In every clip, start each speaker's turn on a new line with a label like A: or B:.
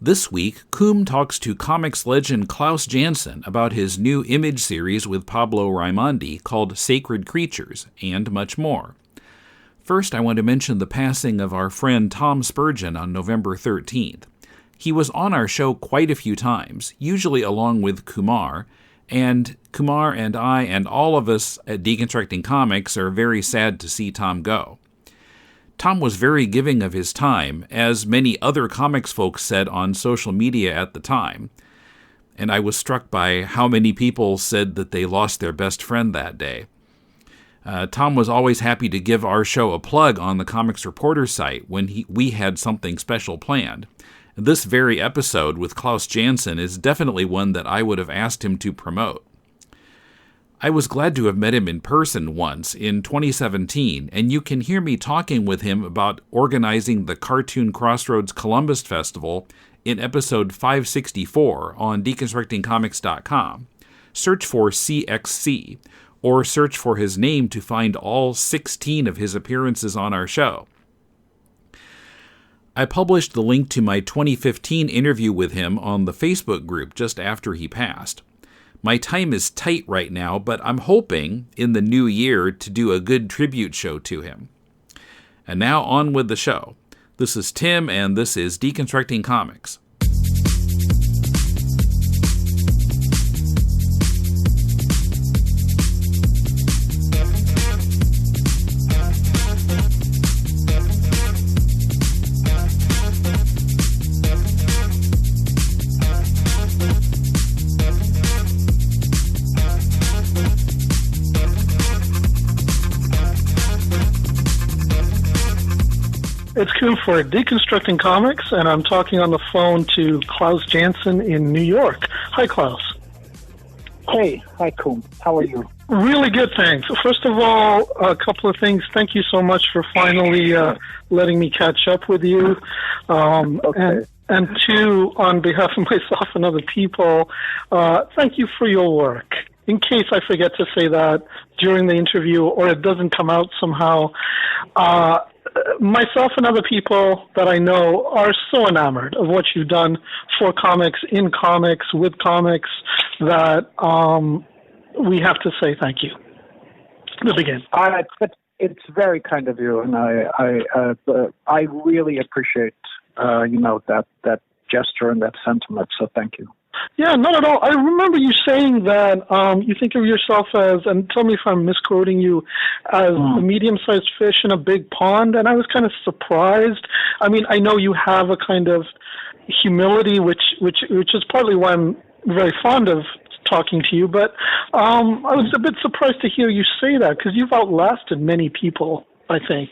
A: This week, Koom talks to comics legend Klaus Janson about his new image series with Pablo Raimondi called Sacred Creatures, and much more. First, I want to mention the passing of our friend Tom Spurgeon on November 13th. He was on our show quite a few times, usually along with Kumar and I and all of us at Deconstructing Comics are very sad to see Tom go. Tom was very giving of his time, as many other comics folks said on social media at the time, and I was struck by how many people said that they lost their best friend that day. Tom was always happy to give our show a plug on the Comics Reporter site when we had something special planned. This very episode with Klaus Janson is definitely one that I would have asked him to promote. I was glad to have met him in person once in 2017, and you can hear me talking with him about organizing the Cartoon Crossroads Columbus Festival in episode 564 on deconstructingcomics.com. Search for CXC, or search for his name to find all 16 of his appearances on our show. I published the link to my 2015 interview with him on the Facebook group just after he passed. My time is tight right now, but I'm hoping in the new year to do a good tribute show to him. And now on with the show. This is Tim, and this is Deconstructing Comics.
B: It's Koom for Deconstructing Comics, and I'm talking on the phone to Klaus Janson in New York. Hi, Klaus.
C: Hey, hi, Koom. How are you?
B: Really good, thanks. First of all, a couple of things. Thank you so much for finally letting me catch up with you.
C: Okay.
B: And two, on behalf of myself and other people, thank you for your work. In case I forget to say that during the interview or it doesn't come out somehow, myself and other people that I know are so enamored of what you've done for comics, in comics, with comics, that we have to say thank you to begin.
C: It's very kind of you, and I really appreciate that gesture and that sentiment. So thank you.
B: Yeah, not at all. I remember you saying that you think of yourself as, and tell me if I'm misquoting you, as a medium-sized fish in a big pond, and I was kind of surprised. I mean, I know you have a kind of humility, which is partly why I'm very fond of talking to you, but I was a bit surprised to hear you say that, because you've outlasted many people, I think.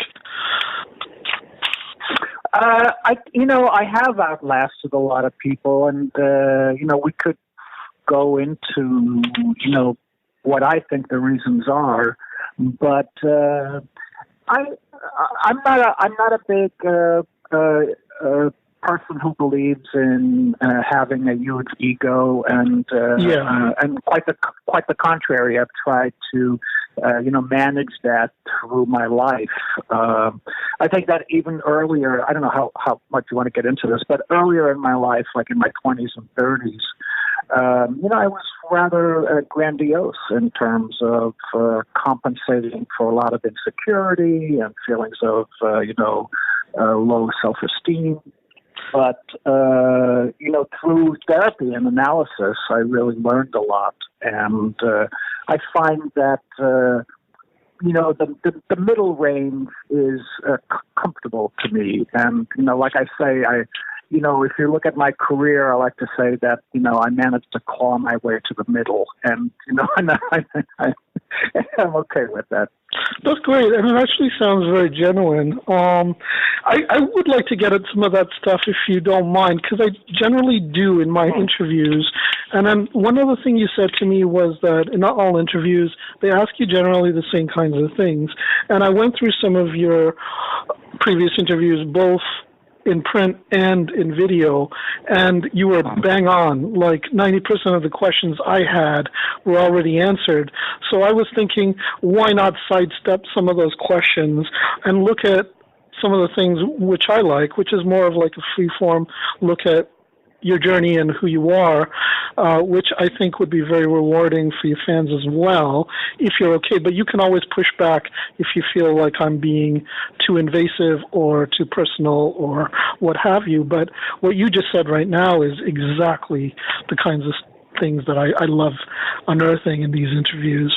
C: I have outlasted a lot of people, and we could go into what I think the reasons are, but I'm not a big person who believes in having a huge ego, and quite the contrary. I've tried to manage that through my life. I think that even earlier, I don't know how much you want to get into this, but earlier in my life, like in my 20s and 30s, I was rather grandiose in terms of compensating for a lot of insecurity and feelings of, low self-esteem. But, through therapy and analysis, I really learned a lot. And I find that, the middle range is comfortable to me. And, like I say, if you look at my career, I like to say that, I managed to claw my way to the middle. And, I'm okay with that.
B: That's great, and it actually sounds very genuine. I would like to get at some of that stuff if you don't mind, because I generally do in my interviews. And then one other thing you said to me was that in not all interviews, they ask you generally the same kinds of things. And I went through some of your previous interviews, both in print and in video, and you were bang on. Like 90% of the questions I had were already answered. So I was thinking, why not sidestep some of those questions and look at some of the things which I like, which is more of like a free-form look at your journey and who you are, which I think would be very rewarding for your fans as well, if you're okay. But you can always push back if you feel like I'm being too invasive or too personal or what have you. But what you just said right now is exactly the kinds of things that I love unearthing in these interviews.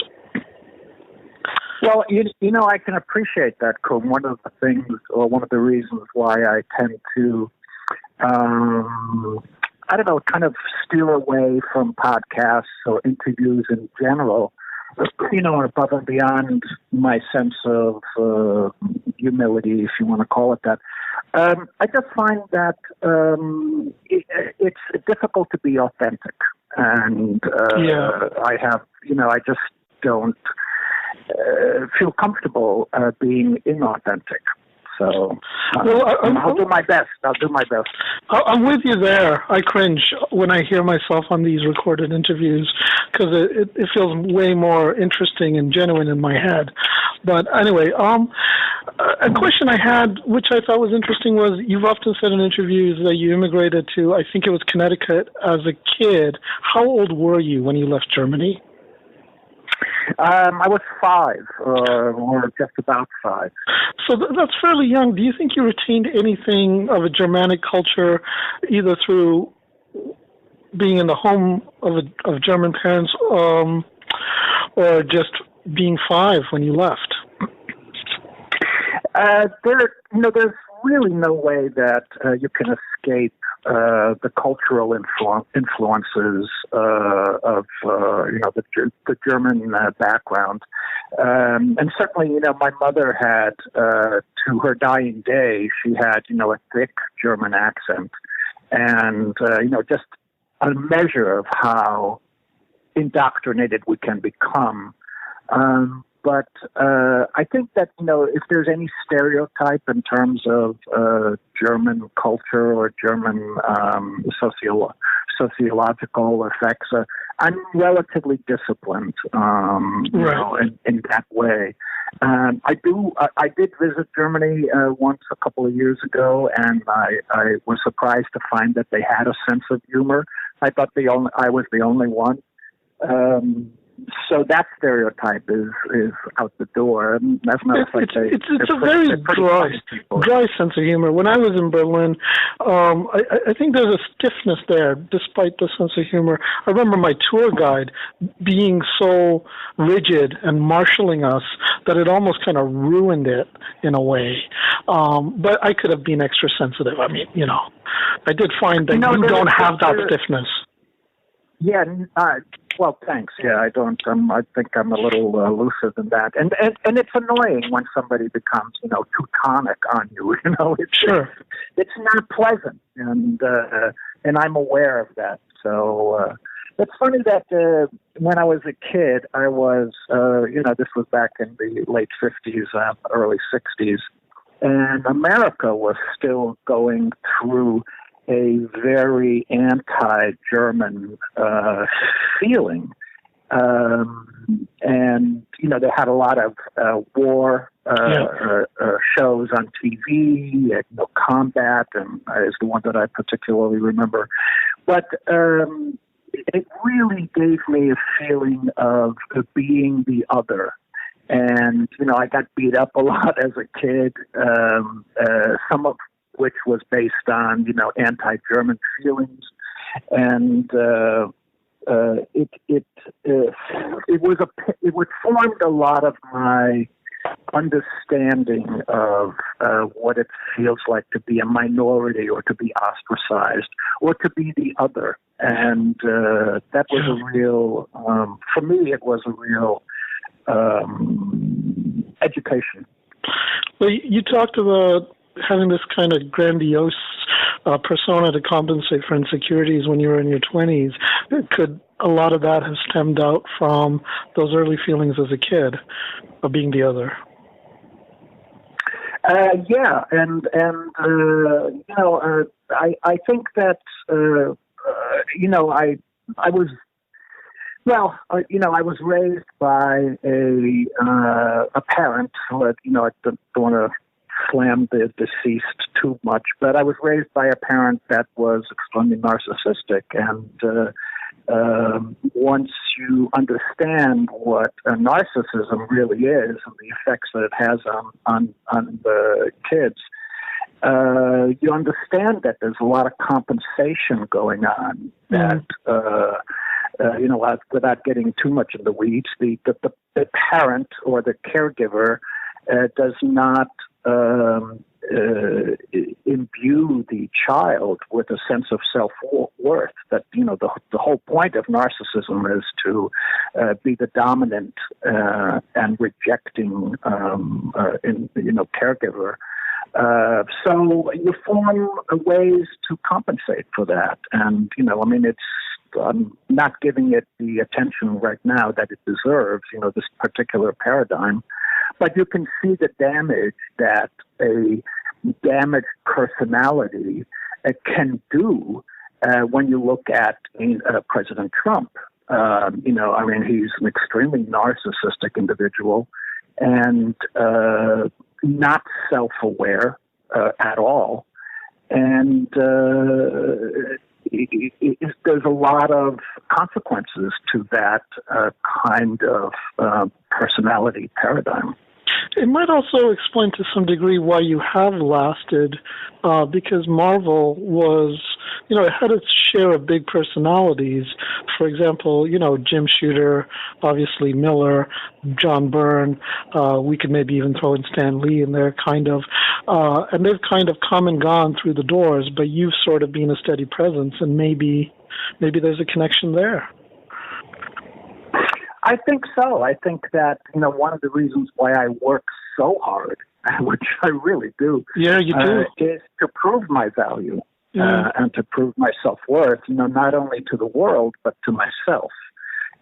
C: Well, you know, I can appreciate that, Koom. One of the things, or one of the reasons why I tend to, I don't know, kind of steer away from podcasts or interviews in general, you know, above and beyond my sense of humility, if you want to call it that. I just find that it's difficult to be authentic. And I have, you know, I just don't feel comfortable being inauthentic. So I'll do my best.
B: I'm with you there. I cringe when I hear myself on these recorded interviews because it feels way more interesting and genuine in my head. But anyway, a question I had, which I thought was interesting, was you've often said in interviews that you immigrated to, I think it was Connecticut, as a kid. How old were you when you left Germany?
C: I was 5, or just about 5.
B: So that's fairly young. Do you think you retained anything of a Germanic culture, either through being in the home of German parents, or just being 5 when you left?
C: There's really no way that you can escape the cultural influences of the German background, and certainly, you know, my mother had, to her dying day, she had, you know, a thick German accent, and you know, just a measure of how indoctrinated we can become. But I think that, you know, if there's any stereotype in terms of German culture or German sociological effects, I'm relatively disciplined, you know, in that way. I did visit Germany once a couple of years ago, and I was surprised to find that they had a sense of humor. I thought I was the only one. So that stereotype is out the door. And that's not
B: it's a very dry sense of humor. When I was in Berlin, I think there's a stiffness there, despite the sense of humor. I remember my tour guide being so rigid and marshalling us that it almost kind of ruined it in a way. But I could have been extra sensitive. I mean, you know, I did find that you don't have that stiffness.
C: Yeah, well, thanks. Yeah, I don't. I think I'm a little looser than that, and it's annoying when somebody becomes, you know, Teutonic on you. You know, it's not pleasant, and I'm aware of that. So it's funny that when I was a kid, I was, you know, this was back in the late 50s, early 60s, and America was still going through a very anti-German feeling. And, you know, they had a lot of war shows on TV, you know, Combat is the one that I particularly remember. But it really gave me a feeling of being the other. And, you know, I got beat up a lot as a kid, some of which was based on, you know, anti-German feelings, and it formed a lot of my understanding of what it feels like to be a minority or to be ostracized or to be the other, and that was a real, for me, it was a real education.
B: Well, you talked about having this kind of grandiose persona to compensate for insecurities when you were in your 20s. Could a lot of that have stemmed out from those early feelings as a kid of being the other?
C: Yeah, and you know, I think that you know, I was. Well, you know, I was raised by a parent who, you know, I don't want to slam the deceased too much, but I was raised by a parent that was extremely narcissistic, and once you understand what narcissism really is and the effects that it has on the kids, you understand that there's a lot of compensation going on. That without getting too much in the weeds, the parent or the caregiver does not imbue the child with a sense of self-worth. That the whole point of narcissism is to be the dominant and rejecting caregiver. So you form ways to compensate for that, and I'm not giving it the attention right now that it deserves. This particular paradigm. But you can see the damage that a damaged personality can do when you look at President Trump. He's an extremely narcissistic individual and not self-aware at all. And there's a lot of consequences to that kind of personality paradigm.
B: It might also explain to some degree why you have lasted, because Marvel was, it had its share of big personalities. For example, Jim Shooter, obviously Miller, John Byrne. We could maybe even throw in Stan Lee in there, kind of. And they've kind of come and gone through the doors, but you've sort of been a steady presence, and maybe there's a connection there.
C: I think so. I think that, one of the reasons why I work so hard, which I really do,
B: yeah, you do,
C: is to prove my value and to prove my self-worth, not only to the world, but to myself.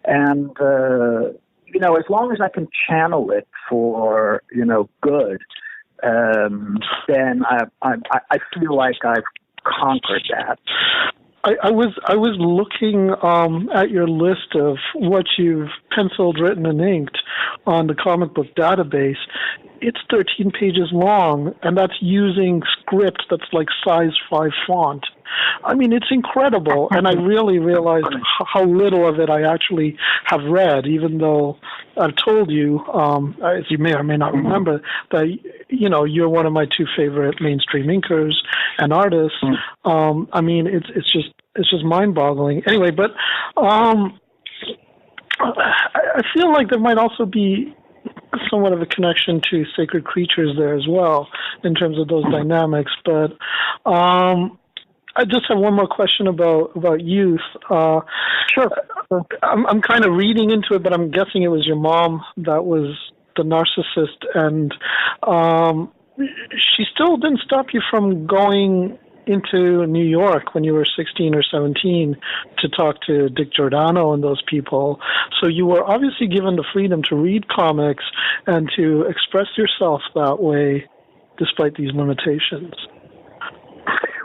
C: And, as long as I can channel it for, good, then I feel like I've conquered that.
B: I was looking at your list of what you've penciled, written, and inked on the comic book database. It's 13 pages long, and that's using script that's like size 5 font. It's incredible, and I really realized how little of it I actually have read, even though I've told you, as you may or may not remember, that, you're one of my 2 favorite mainstream inkers and artists. It's just mind-boggling. Anyway, but I feel like there might also be somewhat of a connection to Sacred Creatures there as well, in terms of those dynamics. But I just have one more question about youth.
C: Sure.
B: I'm kind of reading into it, but I'm guessing it was your mom that was the narcissist, and she still didn't stop you from going into New York when you were 16 or 17 to talk to Dick Giordano and those people. So you were obviously given the freedom to read comics and to express yourself that way, despite these limitations.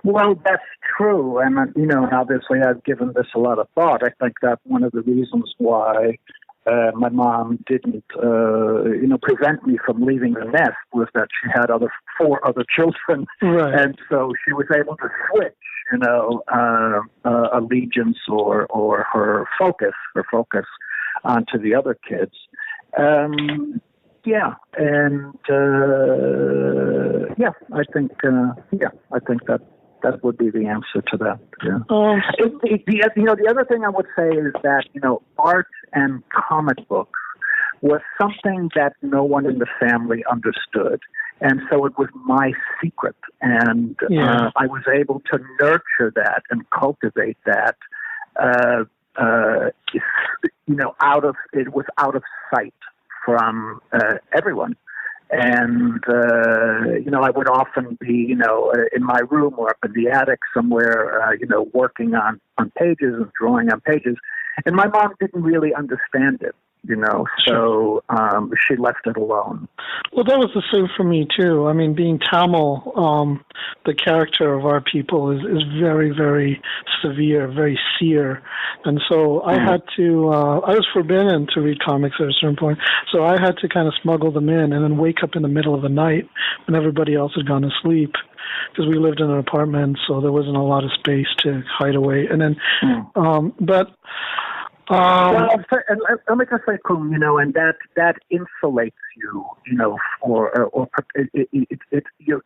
C: Well, that's true. And, obviously I've given this a lot of thought. I think that one of the reasons why my mom didn't, prevent me from leaving the nest was that she had 4 other children.
B: Right.
C: And so she was able to switch, allegiance or her focus onto the other kids. I think that would be the answer to that. Yeah. The other thing I would say is that, art and comic books was something that no one in the family understood. And so it was my secret. And I was able to nurture that and cultivate that, it was out of sight from everyone. And, I would often be, in my room or up in the attic somewhere, working on pages and drawing on pages. And my mom didn't really understand it. so she left it alone.
B: Well, that was the same for me, too. I mean, being Tamil, the character of our people is very, very severe, very seer. And so I had to, I was forbidden to read comics at a certain point, so I had to kind of smuggle them in and then wake up in the middle of the night when everybody else had gone to sleep, because we lived in an apartment, so there wasn't a lot of space to hide away. And then,
C: well, and let me just say, Koom, and that insulates you,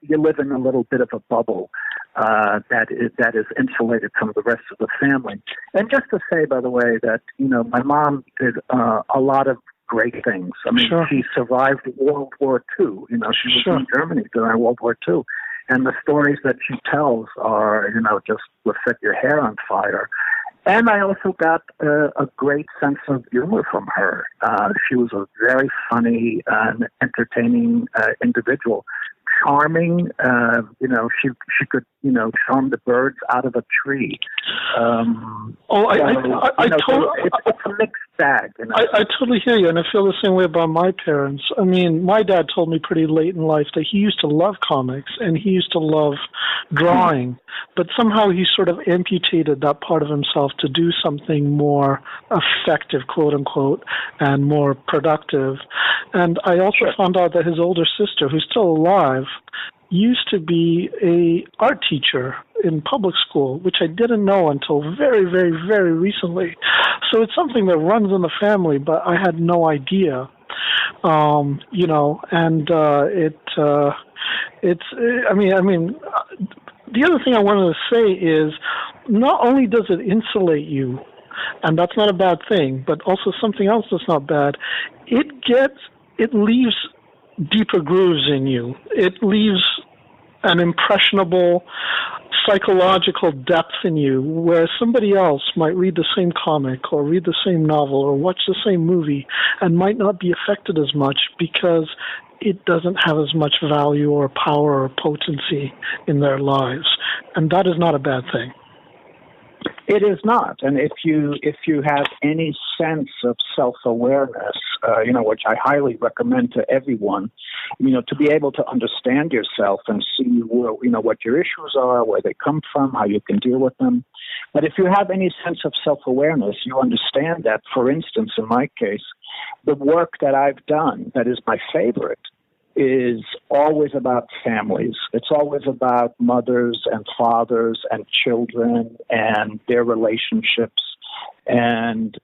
C: you live in a little bit of a bubble that is insulated from the rest of the family. And just to say, by the way, that my mom did a lot of great things. I mean, she survived World War II. She was in Germany during World War II, and the stories that she tells are, just will set your hair on fire. And I also got a great sense of humor from her. She was a very funny and entertaining individual. Charming, she could, charm the birds out of a tree. It's a mixed bag.
B: I totally hear you, and I feel the same way about my parents. I mean, my dad told me pretty late in life that he used to love comics and he used to love drawing, but somehow he sort of amputated that part of himself to do something more effective, quote unquote, and more productive. And I also found out that his older sister, who's still alive, used to be a art teacher in public school, which I didn't know until very, very, very recently. So it's something that runs in the family, but I had no idea. The other thing I wanted to say is, not only does it insulate you, and that's not a bad thing, but also something else that's not bad, it leaves deeper grooves in you. It leaves an impressionable psychological depth in you, where somebody else might read the same comic or read the same novel or watch the same movie and might not be affected as much because it doesn't have as much value or power or potency in their lives. And that is not a bad thing.
C: It is not, and if you have any sense of self-awareness, which I highly recommend to everyone, to be able to understand yourself and see what your issues are, where they come from, how you can deal with them. But if you have any sense of self-awareness, you understand that, for instance, in my case, the work that I've done that is my favorite is always about families. It's always about mothers and fathers and children and their relationships. And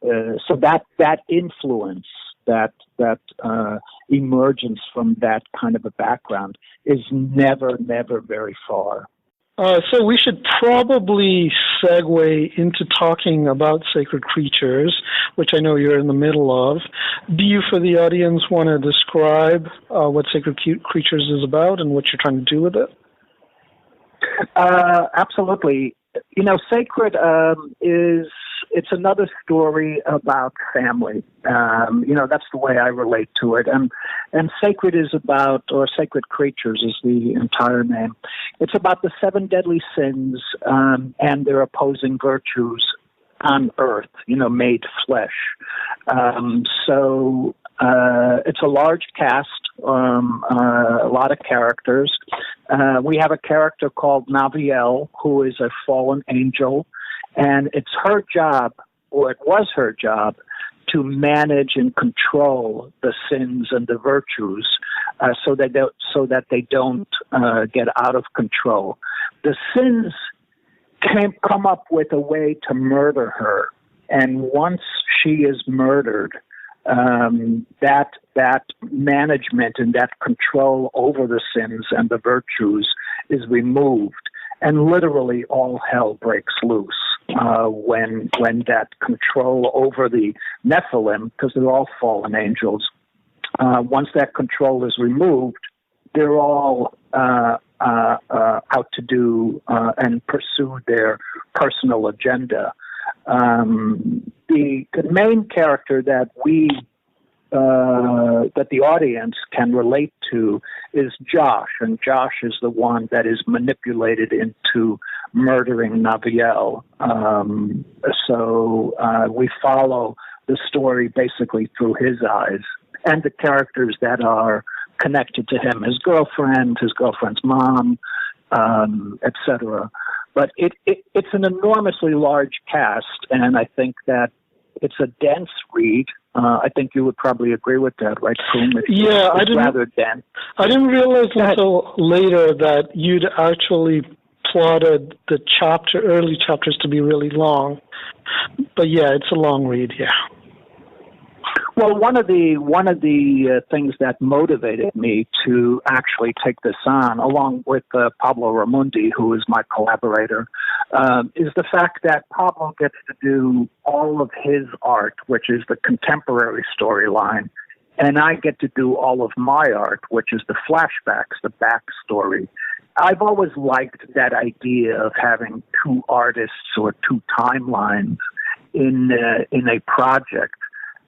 C: so that influence, that emergence from that kind of a background is never very far.
B: So we should probably segue into talking about sacred creatures, which I know you're in the middle of. Do you, for the audience, want to describe what sacred creatures is about and what you're trying to do with it?
C: Absolutely. Sacred it's another story about family. That's the way I relate to it. And sacred is about, or sacred creatures is the entire name. It's about the 7 deadly sins and their opposing virtues on earth, made flesh. So it's a large cast, a lot of characters. We have a character called Naviel, who is a fallen angel, and it's her job, or it was her job, to manage and control the sins and the virtues, so that they don't get out of control. The sins come up with a way to murder her, and once she is murdered, that management and that control over the sins and the virtues is removed, and literally all hell breaks loose when that control over the Nephilim, because they're all fallen angels, once that control is removed, they're all out to do and pursue their personal agenda. The main character that that the audience can relate to is Josh, and Josh is the one that is manipulated into murdering Naviel. So we follow the story basically through his eyes, and the characters that are connected to him, his girlfriend's mom, etc. But it's an enormously large cast, and I think that it's a dense read. I think you would probably agree with that, right, Koom? It's rather dense.
B: I didn't realize until later that you'd actually plotted the early chapters to be really long. But yeah, it's a long read, yeah.
C: Well, one of the things that motivated me to actually take this on, along with Pablo Raimondi, who is my collaborator, is the fact that Pablo gets to do all of his art, which is the contemporary storyline, and I get to do all of my art, which is the flashbacks, the backstory. I've always liked that idea of having two artists or two timelines in a project.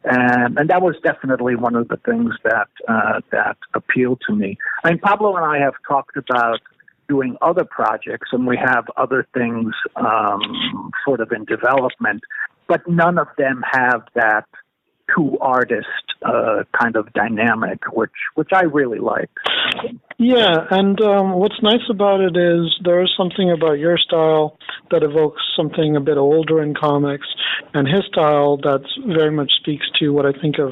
C: And that was definitely one of the things that appealed to me. I mean, Pablo and I have talked about doing other projects, and we have other things sort of in development, but none of them have that two artist kind of dynamic, which I really like.
B: Yeah, and what's nice about it is there is something about your style that evokes something a bit older in comics, and his style that very much speaks to what I think of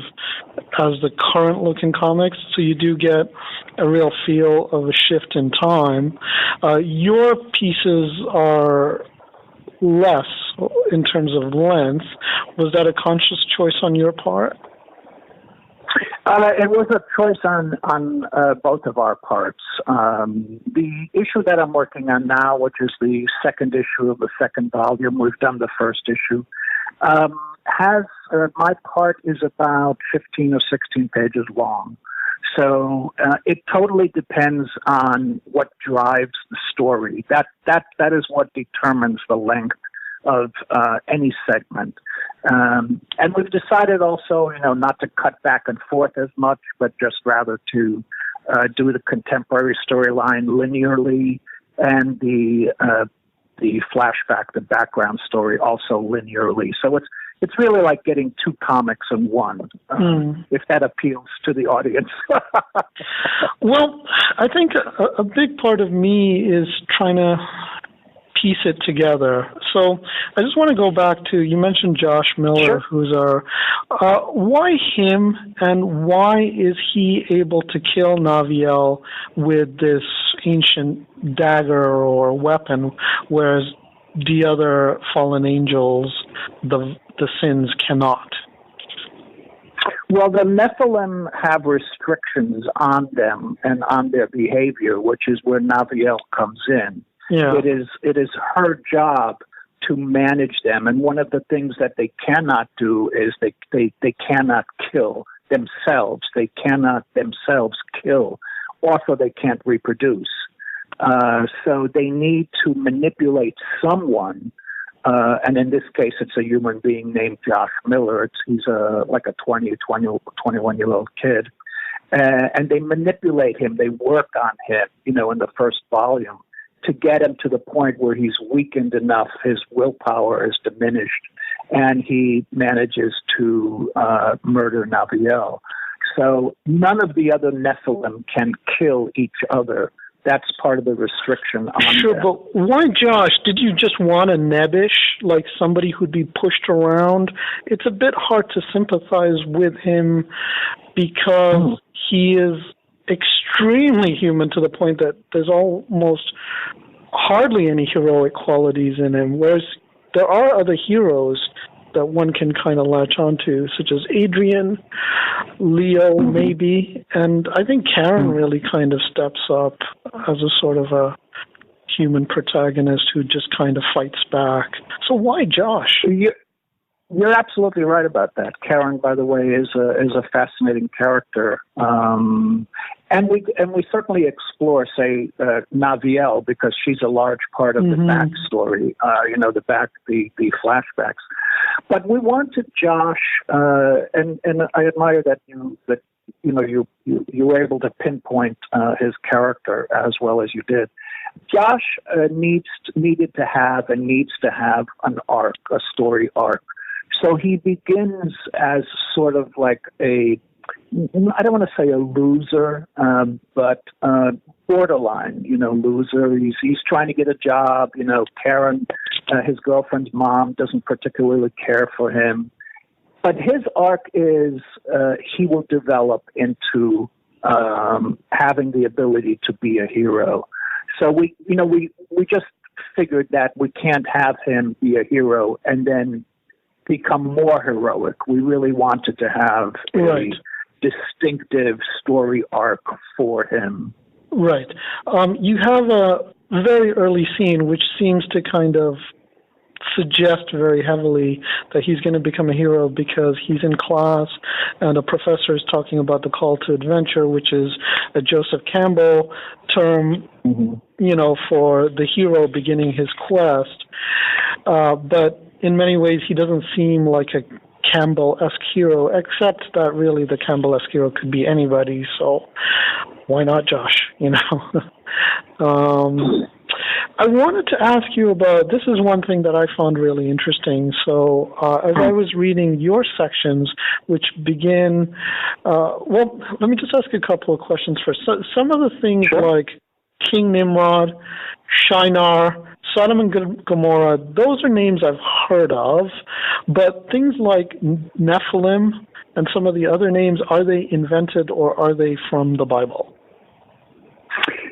B: as the current look in comics. So you do get a real feel of a shift in time. Your pieces are less in terms of length. Was that a conscious choice on your part?
C: It was a choice on both of our parts. The issue that I'm working on now, which is the second issue of the second volume, we've done the first issue, has my part is about 15 or 16 pages long. So it totally depends on what drives the story. That is what determines the length of any segment. And we've decided also, not to cut back and forth as much, but just rather to do the contemporary storyline linearly and the flashback, the background story also linearly. So it's really like getting two comics in one, if that appeals to the audience.
B: Well, I think a big part of me is trying to piece it together. So I just want to go back to, you mentioned Josh Miller,
C: Sure.
B: who's why him, and why is he able to kill Naviel with this ancient dagger or weapon, whereas the other fallen angels, the sins, cannot?
C: Well, the Nephilim have restrictions on them and on their behavior, which is where Naviel comes in.
B: Yeah.
C: It is her job to manage them, and one of the things that they cannot do is they cannot kill themselves. They cannot themselves kill. Also, they can't reproduce. So they need to manipulate someone, and in this case, it's a human being named Josh Miller. He's like a 21-year-old kid, and they manipulate him. They work on him, in the first volume, to get him to the point where he's weakened enough, his willpower is diminished, and he manages to murder Naviel. So none of the other Nephilim can kill each other. That's part of the restriction on
B: Sure,
C: them.
B: but why Josh? Did you just want a nebbish, like somebody who'd be pushed around? It's a bit hard to sympathize with him because he is extremely human to the point that there's almost hardly any heroic qualities in him, whereas there are other heroes that one can kind of latch onto, such as Adrian, Leo, maybe, and I think Karen really kind of steps up as a sort of a human protagonist who just kind of fights back. So why Josh?
C: You're absolutely right about that. Karen, by the way, is a fascinating character, and we certainly explore, say, Naviel, because she's a large part of the backstory. The flashbacks. But we wanted Josh, and I admire that you were able to pinpoint his character as well as you did. Josh needs to have an arc, a story arc. So he begins as sort of like I don't want to say a loser, but borderline, loser. He's trying to get a job. Karen, his girlfriend's mom, doesn't particularly care for him. But his arc is he will develop into having the ability to be a hero. So we just figured that we can't have him be a hero and then become more heroic. We really wanted to have a distinctive story arc for him.
B: Right. You have a very early scene which seems to kind of suggest very heavily that he's going to become a hero because he's in class and a professor is talking about the call to adventure, which is a Joseph Campbell term, for the hero beginning his quest. But in many ways, he doesn't seem like a Campbell-esque hero, except that really the Campbell-esque hero could be anybody. So why not Josh? I wanted to ask you about, this is one thing that I found really interesting. So as I was reading your sections, which begin, let me just ask a couple of questions first. So, some of the things like King Nimrod, Shinar, Sodom and Gomorrah, those are names I've heard of, but things like Nephilim and some of the other names, are they invented or are they from the Bible?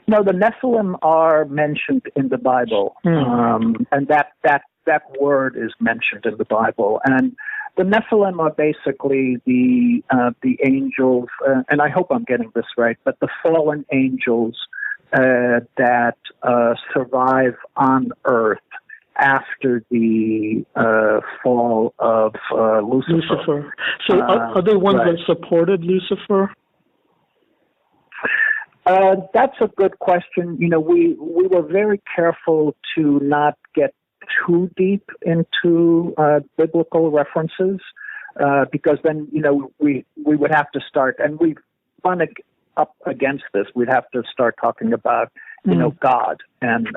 C: No, the Nephilim are mentioned in the Bible, and that word is mentioned in the Bible. And the Nephilim are basically the angels, and I hope I'm getting this right, but the fallen angels that survive on Earth after the fall of Lucifer.
B: So are they ones that supported Lucifer?
C: That's a good question. We were very careful to not get too deep into biblical references because then, we would have to start, and we've run up against this. We'd have to start talking about, God and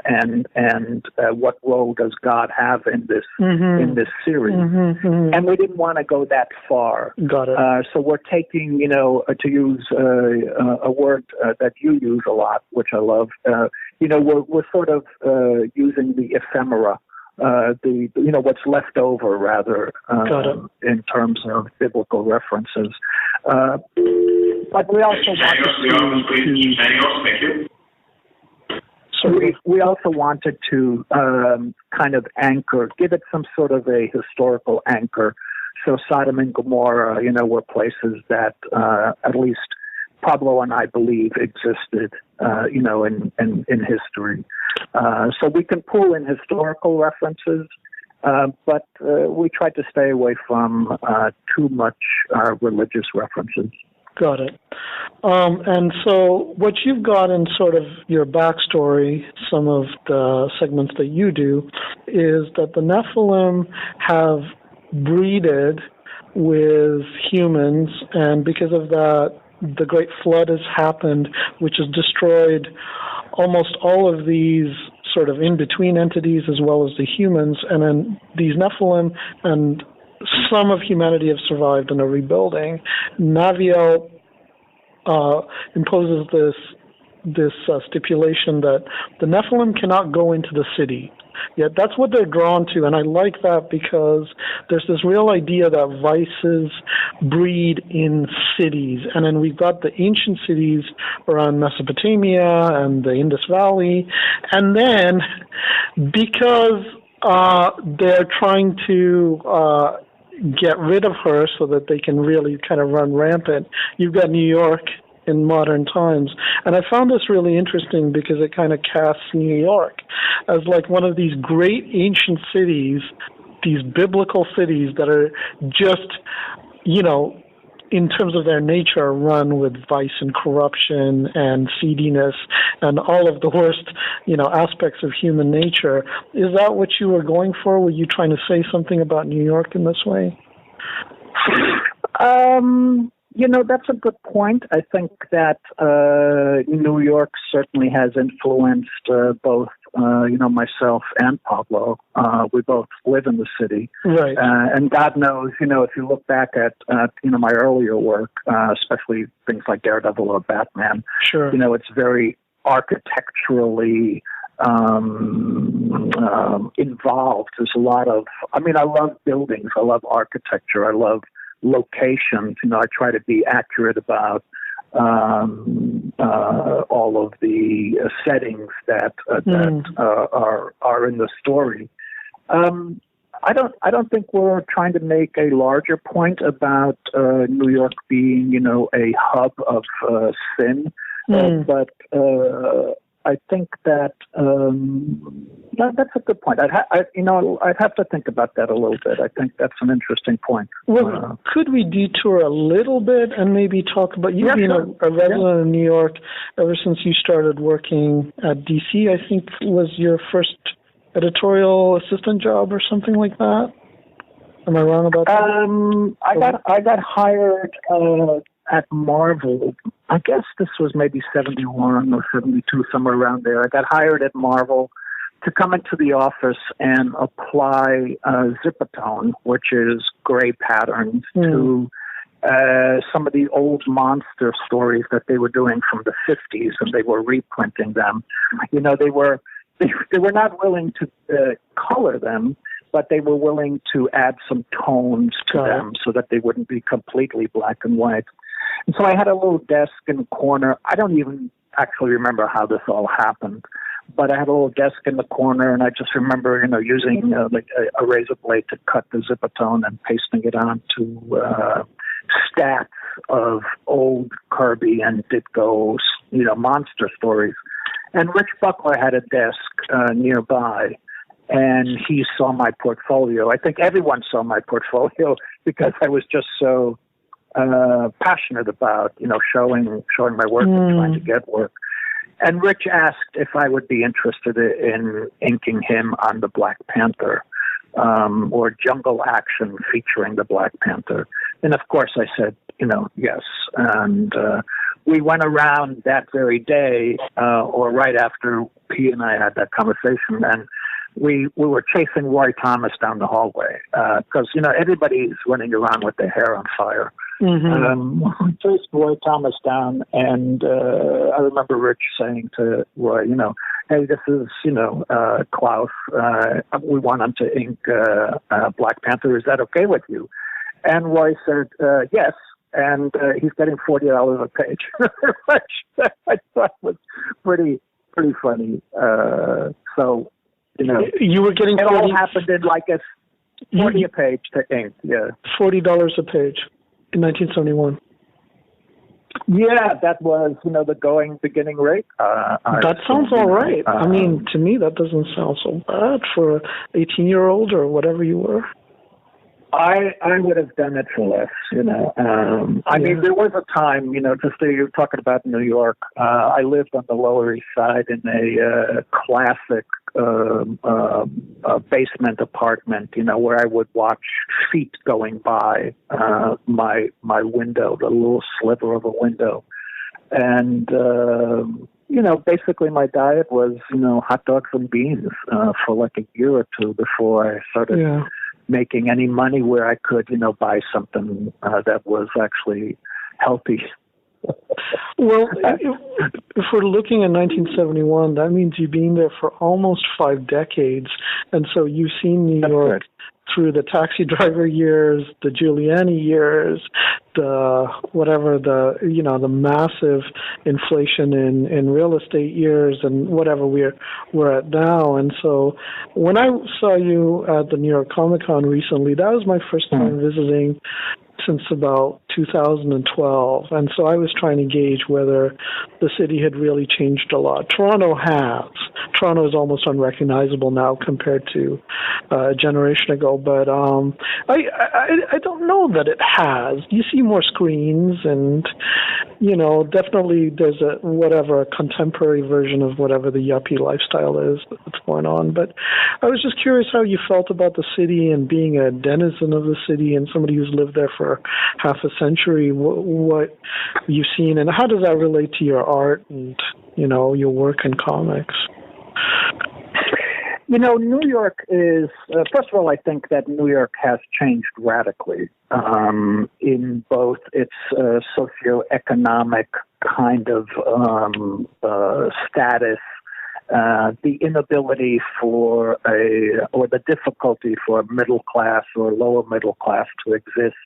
C: what role does God have in this series, and we didn't want to go that far.
B: Got it.
C: So we're taking, to use a word that you use a lot, which I love. We're sort of using the ephemera, what's left over rather in terms of biblical references. But we also we also wanted to kind of give it some sort of a historical anchor. So Sodom and Gomorrah, were places that at least Pablo and I believe existed, in history. So we can pull in historical references, but we tried to stay away from too much religious references.
B: Got it. And so what you've got in sort of your backstory, some of the segments that you do, is that the Nephilim have breeded with humans, and because of that, the Great Flood has happened, which has destroyed almost all of these sort of in-between entities as well as the humans, and then these Nephilim and some of humanity have survived and are rebuilding. Naviel imposes this stipulation that the Nephilim cannot go into the city. Yet that's what they're drawn to, and I like that because there's this real idea that vices breed in cities. And then we've got the ancient cities around Mesopotamia and the Indus Valley. And then because they're trying to get rid of her so that they can really kind of run rampant, you've got New York in modern times. And I found this really interesting because it kind of casts New York as like one of these great ancient cities, these biblical cities that are just, in terms of their nature, run with vice and corruption and seediness and all of the worst, aspects of human nature. Is that what you were going for? Were you trying to say something about New York in this way?
C: That's a good point. I think that New York certainly has influenced both myself and Pablo, we both live in the city.
B: Right.
C: And God knows, if you look back at my earlier work, especially things like Daredevil or Batman,
B: sure.
C: It's very architecturally involved. There's a lot of, I love buildings. I love architecture. I love locations. I try to be accurate about all of the settings that are in the story. I don't think we're trying to make a larger point about New York being, a hub of sin, but I think that that's a good point. I'd have to think about that a little bit. I think that's an interesting point.
B: Well, could we detour a little bit and maybe talk about you being a resident in New York ever since you started working at DC? I think was your first editorial assistant job or something like that. Am I wrong about that?
C: I got hired at Marvel. I guess this was maybe 71 or 72, somewhere around there. I got hired at Marvel to come into the office and apply Zipatone, which is gray patterns, to some of the old monster stories that they were doing from the 50s, and they were reprinting them. They were not willing to color them, but they were willing to add some tones to them so that they wouldn't be completely black and white. And so I had a little desk in the corner. I don't even actually remember how this all happened, but I had a little desk in the corner, and I just remember, using like a razor blade to cut the Zipatone and pasting it onto stacks of old Kirby and Ditko, monster stories. And Rich Buckler had a desk nearby, and he saw my portfolio. I think everyone saw my portfolio because I was just so passionate about, showing my work and trying to get work. And Rich asked if I would be interested in inking him on the Black Panther, or Jungle Action featuring the Black Panther. And of course I said, yes. And we went around that very day, or right after he and I had that conversation, and we were chasing Roy Thomas down the hallway, because, everybody's running around with their hair on fire. Mm-hmm. We chased Roy Thomas down, and I remember Rich saying to Roy, hey, this is, Klaus. We want him to ink Black Panther. Is that okay with you? And Roy said, yes. And he's getting $40 a page, which I thought was pretty funny. So,
B: you were getting
C: it all happened in like a 40 a page to ink. Yeah,
B: $40 a page in 1971.
C: Yeah, that was the beginning rate.
B: That sounds all right. To me, that doesn't sound so bad for an 18-year-old or whatever you were.
C: I would have done it for less, I mean, there was a time, just you're talking about New York. I lived on the Lower East Side in a classic basement apartment, where I would watch feet going by my window, the little sliver of a window. And, basically my diet was, hot dogs and beans for like a year or two before I started making any money where I could, buy something that was actually healthy.
B: Well, if we're looking at 1971, that means you've been there for almost 5 decades. And so you've seen New York through the taxi driver years, the Giuliani years, the massive inflation in real estate years, and whatever we're at now. And so when I saw you at the New York Comic Con recently, that was my first time visiting since about 2012, and so I was trying to gauge whether the city had really changed a lot. Toronto has. Toronto is almost unrecognizable now compared to a generation ago, but I don't know that it has. You see more screens, and definitely there's a contemporary version of whatever the yuppie lifestyle is that's going on. But I was just curious how you felt about the city and being a denizen of the city and somebody who's lived there for half a century, what you've seen, and how does that relate to your art and, your work in comics?
C: New York is, first of all, I think that New York has changed radically in both its socioeconomic kind of status, the inability or the difficulty for middle class or lower middle class to exist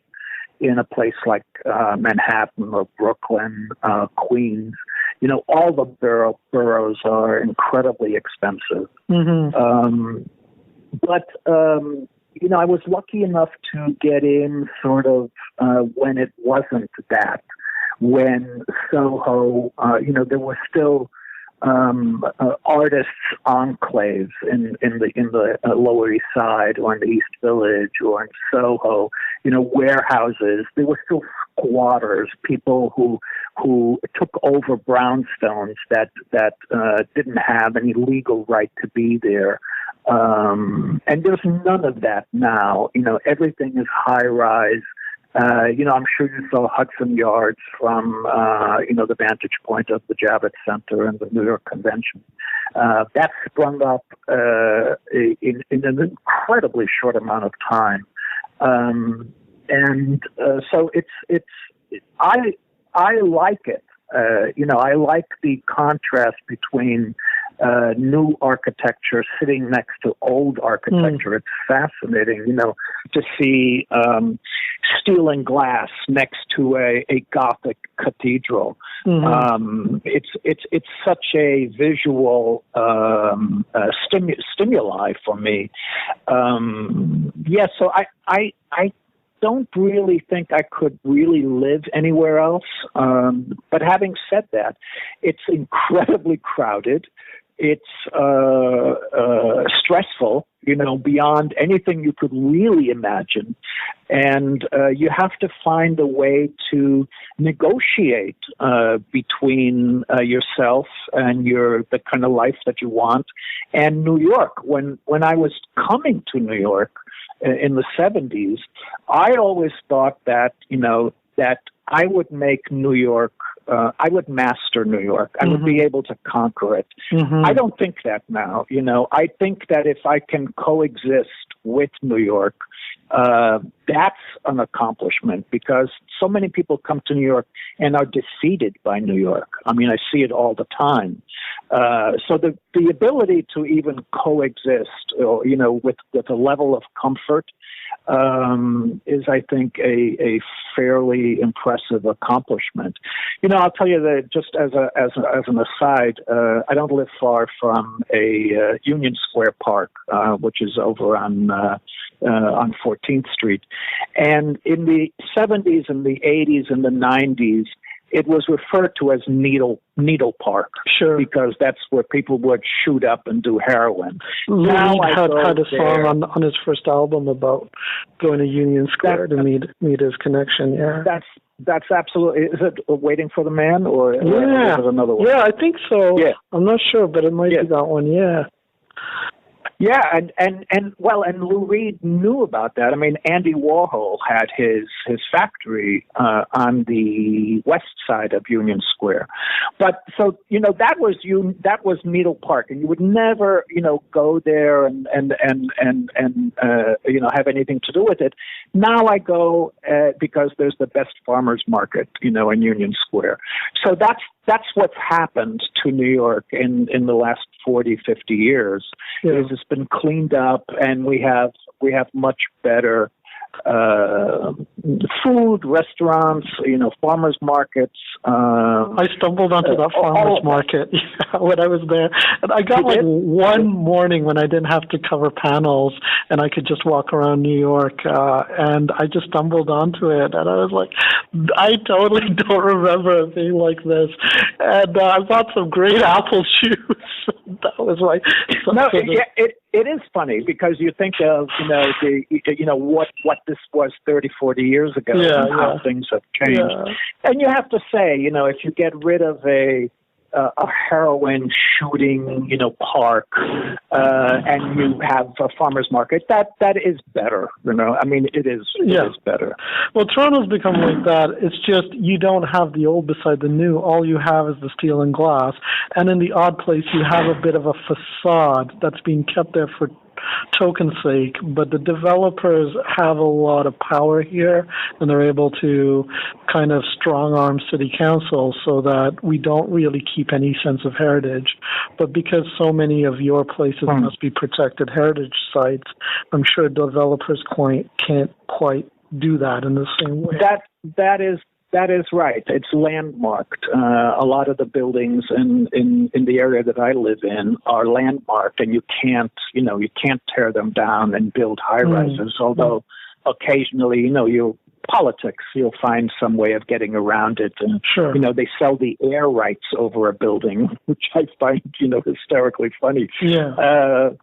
C: in a place like Manhattan or Brooklyn, Queens. All the boroughs are incredibly expensive. Mm-hmm. But I was lucky enough to get in sort of when it wasn't that, when Soho, there were still artists enclaves in the Lower East Side or in the East Village or in Soho, warehouses. There were still squatters, people who took over brownstones that didn't have any legal right to be there. And there's none of that now. Everything is high rise. I'm sure you saw Hudson Yards from, the vantage point of the Javits Center and the New York Convention. That sprung up in an incredibly short amount of time. So I like it. I like the contrast between new architecture sitting next to old architecture. It's fascinating, to see steel and glass next to a Gothic cathedral. Mm-hmm. It's such a visual stimuli for me. So I don't really think I could really live anywhere else. But having said that, it's incredibly crowded. It's stressful, beyond anything you could really imagine. And you have to find a way to negotiate between yourself and the kind of life that you want and New York. When I was coming to New York in the 70s, I always thought that, that I would make New York, I would master New York. I would be able to conquer it. Mm-hmm. I don't think that now. I think that if I can coexist with New York, that's an accomplishment, because so many people come to New York and are defeated by New York. I mean, I see it all the time. So the ability to even coexist, with a level of comfort, is, I think, a fairly impressive accomplishment. I'll tell you that just as an aside, I don't live far from a Union Square Park, which is over on 14th Street. And in the 70s and the 80s and the 90s, it was referred to as Needle Park. Sure. Because that's where people would shoot up and do heroin.
B: Reed had a song on his first album about going to Union Square to meet his connection, yeah.
C: That's absolutely. Is it Waiting for the Man or is it another one?
B: Yeah, I think so. Yeah. I'm not sure, but it might be that one, yeah.
C: Yeah, and Lou Reed knew about that. I mean, Andy Warhol had his factory on the west side of Union Square, but so that was Needle Park, and you would never go there and have anything to do with it. Now I go because there's the best farmers market in Union Square. So that's what's happened to New York in the last 40, 50 years. Yeah. It's been cleaned up, and we have much better food, restaurants, farmers markets.
B: I stumbled onto that farmers market when I was there, and I got one morning when I didn't have to cover panels and I could just walk around New York, and I just stumbled onto it, and I was like, I totally don't remember it being like this. And I bought some great apple juice. That was like
C: it is funny because you think of what this was 30, 40 years ago, and how things have changed. Yeah. And you have to say, if you get rid of a a heroin shooting, park, and you have a farmer's market. That is better, I mean, it is better.
B: Well, Toronto's become like that. It's just you don't have the old beside the new. All you have is the steel and glass. And in the odd place, you have a bit of a facade that's being kept there for token's sake, but the developers have a lot of power here, and they're able to kind of strong-arm city council so that we don't really keep any sense of heritage. But because so many of your places must be protected heritage sites, I'm sure developers can't quite do that in the same way.
C: That is right. It's landmarked. A lot of the buildings in the area that I live in are landmarked, and you can't tear them down and build high rises. Although occasionally, you'll find some way of getting around it. And
B: sure.
C: They sell the air rights over a building, which I find hysterically funny.
B: Yeah.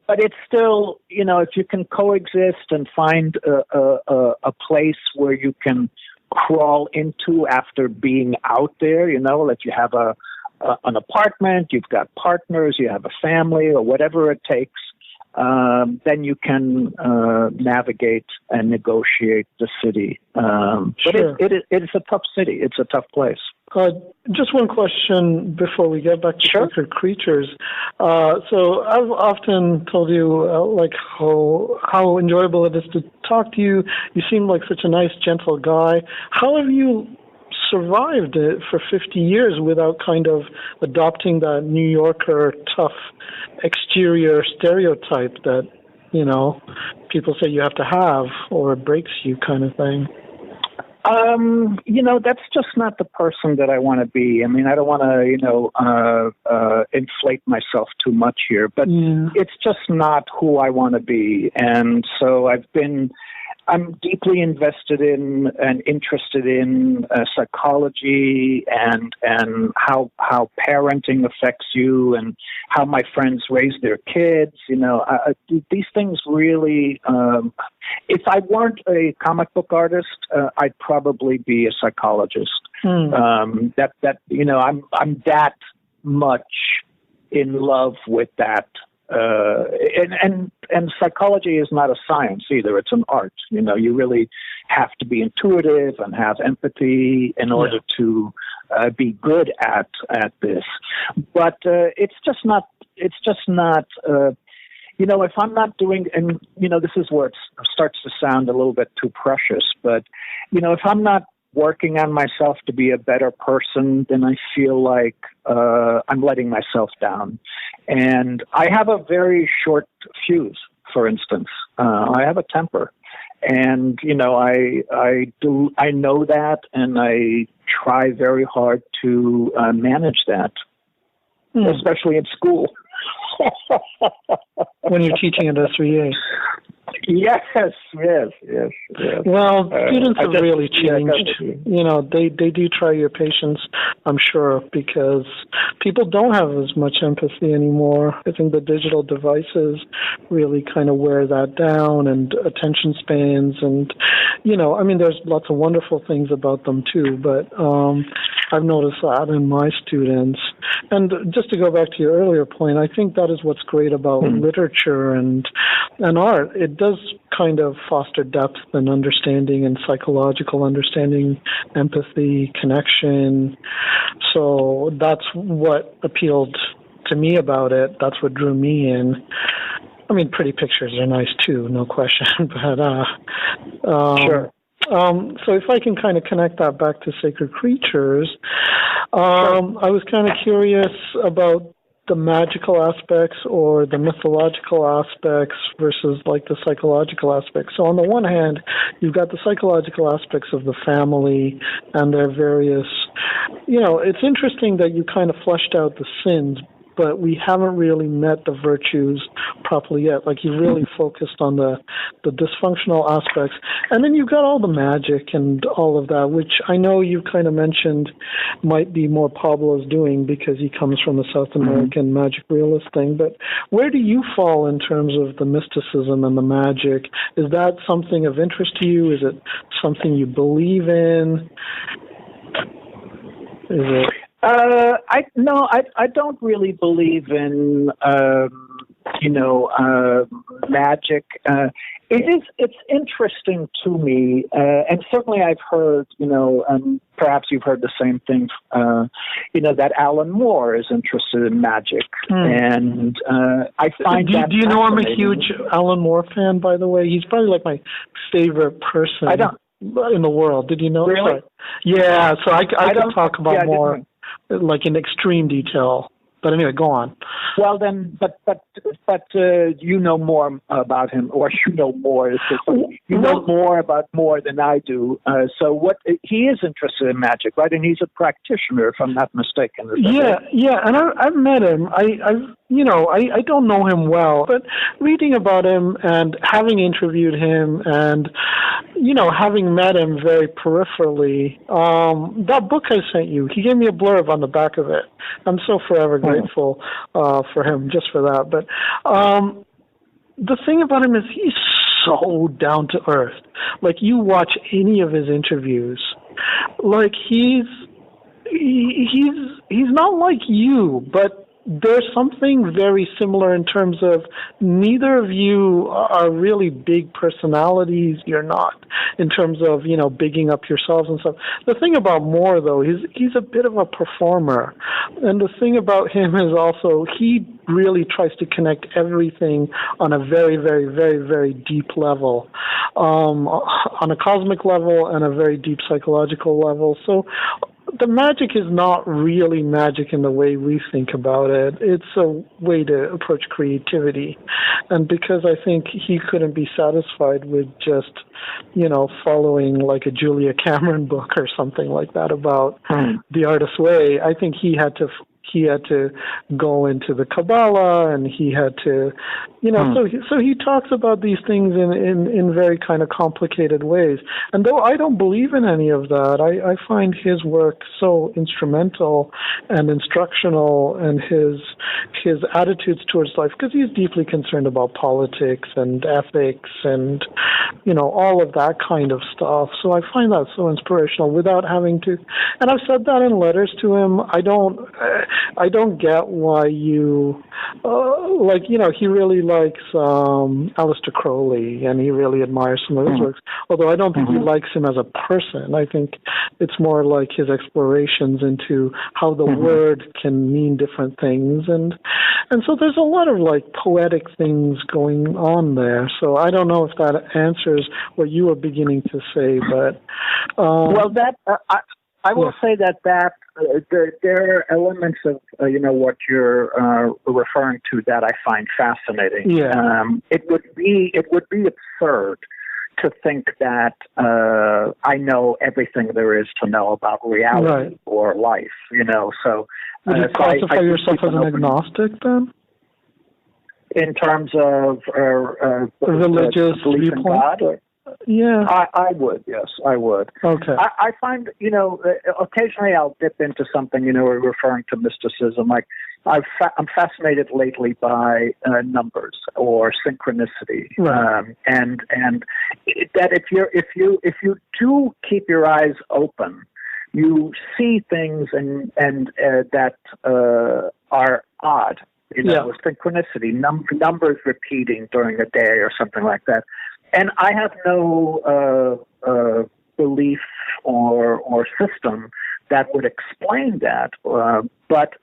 C: But it's still, if you can coexist and find a place where you can crawl into after being out there, that you have an apartment, you've got partners, you have a family, or whatever it takes, then you can navigate and negotiate the city.
B: Sure.
C: But it's a tough city. It's a tough place.
B: Just one question before we get back to Sacred Creatures. So I've often told you how enjoyable it is to talk to you. You seem like such a nice, gentle guy. How have you survived it for 50 years without kind of adopting that New Yorker tough exterior stereotype that, people say you have to have or it breaks you kind of thing?
C: That's just not the person that I want to be. I mean, I don't want to, inflate myself too much here, but it's just not who I want to be. And so I'm deeply invested in and interested in psychology and how parenting affects you and how my friends raise their kids. These things really. If I weren't a comic book artist, I'd probably be a psychologist. I'm that much in love with that. And psychology is not a science either. It's an art. You really have to be intuitive and have empathy in order to be good at this. But it's just not. If I'm not doing, and this is where it starts to sound a little bit too precious. But if I'm not working on myself to be a better person, then I feel like I'm letting myself down. And I have a very short fuse, for instance. I have a temper. And, I know that, and I try very hard to manage that, especially in school.
B: When you're teaching at S3A.
C: Yes.
B: Well, students have really changed. They do try your patience, I'm sure, because people don't have as much empathy anymore. I think the digital devices really kind of wear that down, and attention spans, and there's lots of wonderful things about them too, but I've noticed that in my students. And just to go back to your earlier point, I think that is what's great about literature and art. It does kind of foster depth and understanding and psychological understanding, empathy, connection. So that's what appealed to me about it. That's what drew me in. I mean, pretty pictures are nice too, no question. But
C: sure.
B: So if I can kind of connect that back to Sacred Creatures, I was kind of curious about the magical aspects or the mythological aspects versus like the psychological aspects. So on the one hand, you've got the psychological aspects of the family and their various, it's interesting that you kind of fleshed out the sins, but we haven't really met the virtues properly yet. Like, you really focused on the dysfunctional aspects. And then you've got all the magic and all of that, which I know you kind of mentioned might be more Pablo's doing because he comes from the South American magic realist thing. But where do you fall in terms of the mysticism and the magic? Is that something of interest to you? Is it something you believe in? Is it...
C: I don't really believe in magic. It's interesting to me, and certainly I've heard, and perhaps you've heard the same thing, that Alan Moore is interested in magic, and I find that.
B: Do you know I'm a huge Alan Moore fan? By the way, he's probably like my favorite person in the world. Did you know?
C: Really?
B: Sorry. Yeah. So I could talk about more, like in extreme detail. But anyway, go on.
C: Well, then, but you know more about him, or you know more. You know more about Moore than I do. So what he is interested in magic, right? And he's a practitioner, if I'm not mistaken.
B: Yeah, and I've met him. I don't know him well, but reading about him and having interviewed him and, having met him very peripherally, that book I sent you, he gave me a blurb on the back of it. I'm so forever grateful for him just for that. But the thing about him is he's so down to earth. Like, you watch any of his interviews, like he's not like you, but there's something very similar in terms of neither of you are really big personalities. You're not, in terms of, bigging up yourselves and stuff. The thing about Moore, though, he's a bit of a performer. And the thing about him is also he really tries to connect everything on a very, very, very, very deep level, on a cosmic level and a very deep psychological level. So the magic is not really magic in the way we think about it. It's a way to approach creativity. And because I think he couldn't be satisfied with just, following like a Julia Cameron book or something like that about the artist's way, I think he had to go into the Kabbalah, and he had to, so he talks about these things in very kind of complicated ways. And though I don't believe in any of that, I find his work so instrumental and instructional, and his attitudes towards life, because he's deeply concerned about politics and ethics and, all of that kind of stuff. So I find that so inspirational without having to, and I've said that in letters to him. I don't get why you, he really likes Aleister Crowley, and he really admires some of his works, although I don't think he likes him as a person. I think it's more like his explorations into how the word can mean different things, and so there's a lot of like poetic things going on there. So I don't know if that answers what you were beginning to say, but
C: I will say that there are elements of what you're referring to that I find fascinating.
B: Yeah.
C: It would be absurd to think that I know everything there is to know about reality or life. So
B: would you classify yourself as an agnostic then?
C: In terms of
B: religious viewpoint? Yeah,
C: I would. Yes, I would.
B: Okay.
C: I find, occasionally I'll dip into something, referring to mysticism. Like I'm fascinated lately by numbers or synchronicity, and that if you do keep your eyes open, you see things and that are odd. Synchronicity, numbers repeating during a day or something like that. And I have no belief or system that would explain that, but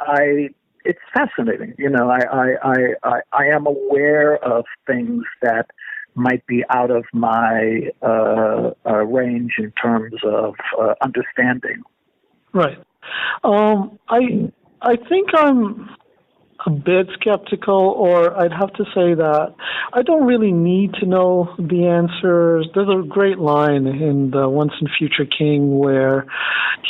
C: it's fascinating. I am aware of things that might be out of my range in terms of understanding.
B: Right. I think I'm a bit skeptical, or I'd have to say that I don't really need to know the answers. There's a great line in the Once and Future King where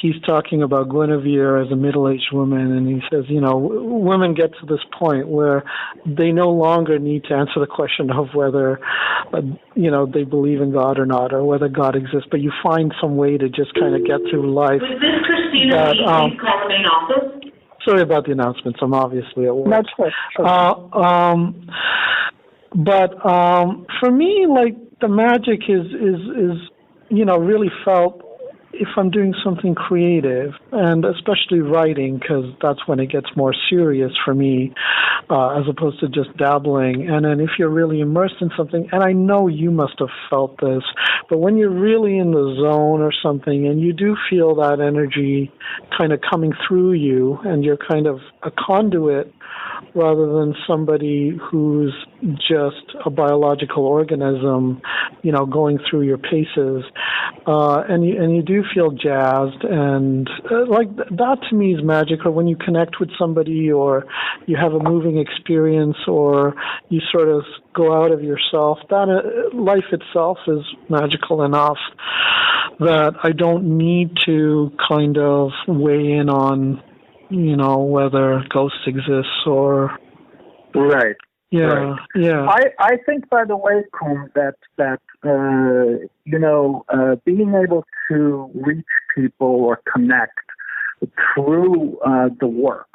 B: he's talking about Guinevere as a middle-aged woman, and he says, women get to this point where they no longer need to answer the question of whether, they believe in God or not, or whether God exists, but you find some way to just kind of get through life.
D: Was this Christina? Please call the main office.
B: Sorry about the announcements. I'm obviously at work.
C: That's right.
B: But for me, like, the magic is really felt if I'm doing something creative, and especially writing, because that's when it gets more serious for me, as opposed to just dabbling. And then if you're really immersed in something, and I know you must have felt this, but when you're really in the zone or something, and you do feel that energy kind of coming through you, and you're kind of a conduit rather than somebody who's just a biological organism, going through your paces, and you do feel jazzed, and like that to me is magic. Or when you connect with somebody, or you have a moving experience, or you sort of go out of yourself, that life itself is magical enough that I don't need to kind of weigh in on whether ghosts exist or...
C: Right.
B: Yeah,
C: right.
B: Yeah.
C: I think, by the way, Koom, that being able to reach people or connect through the work,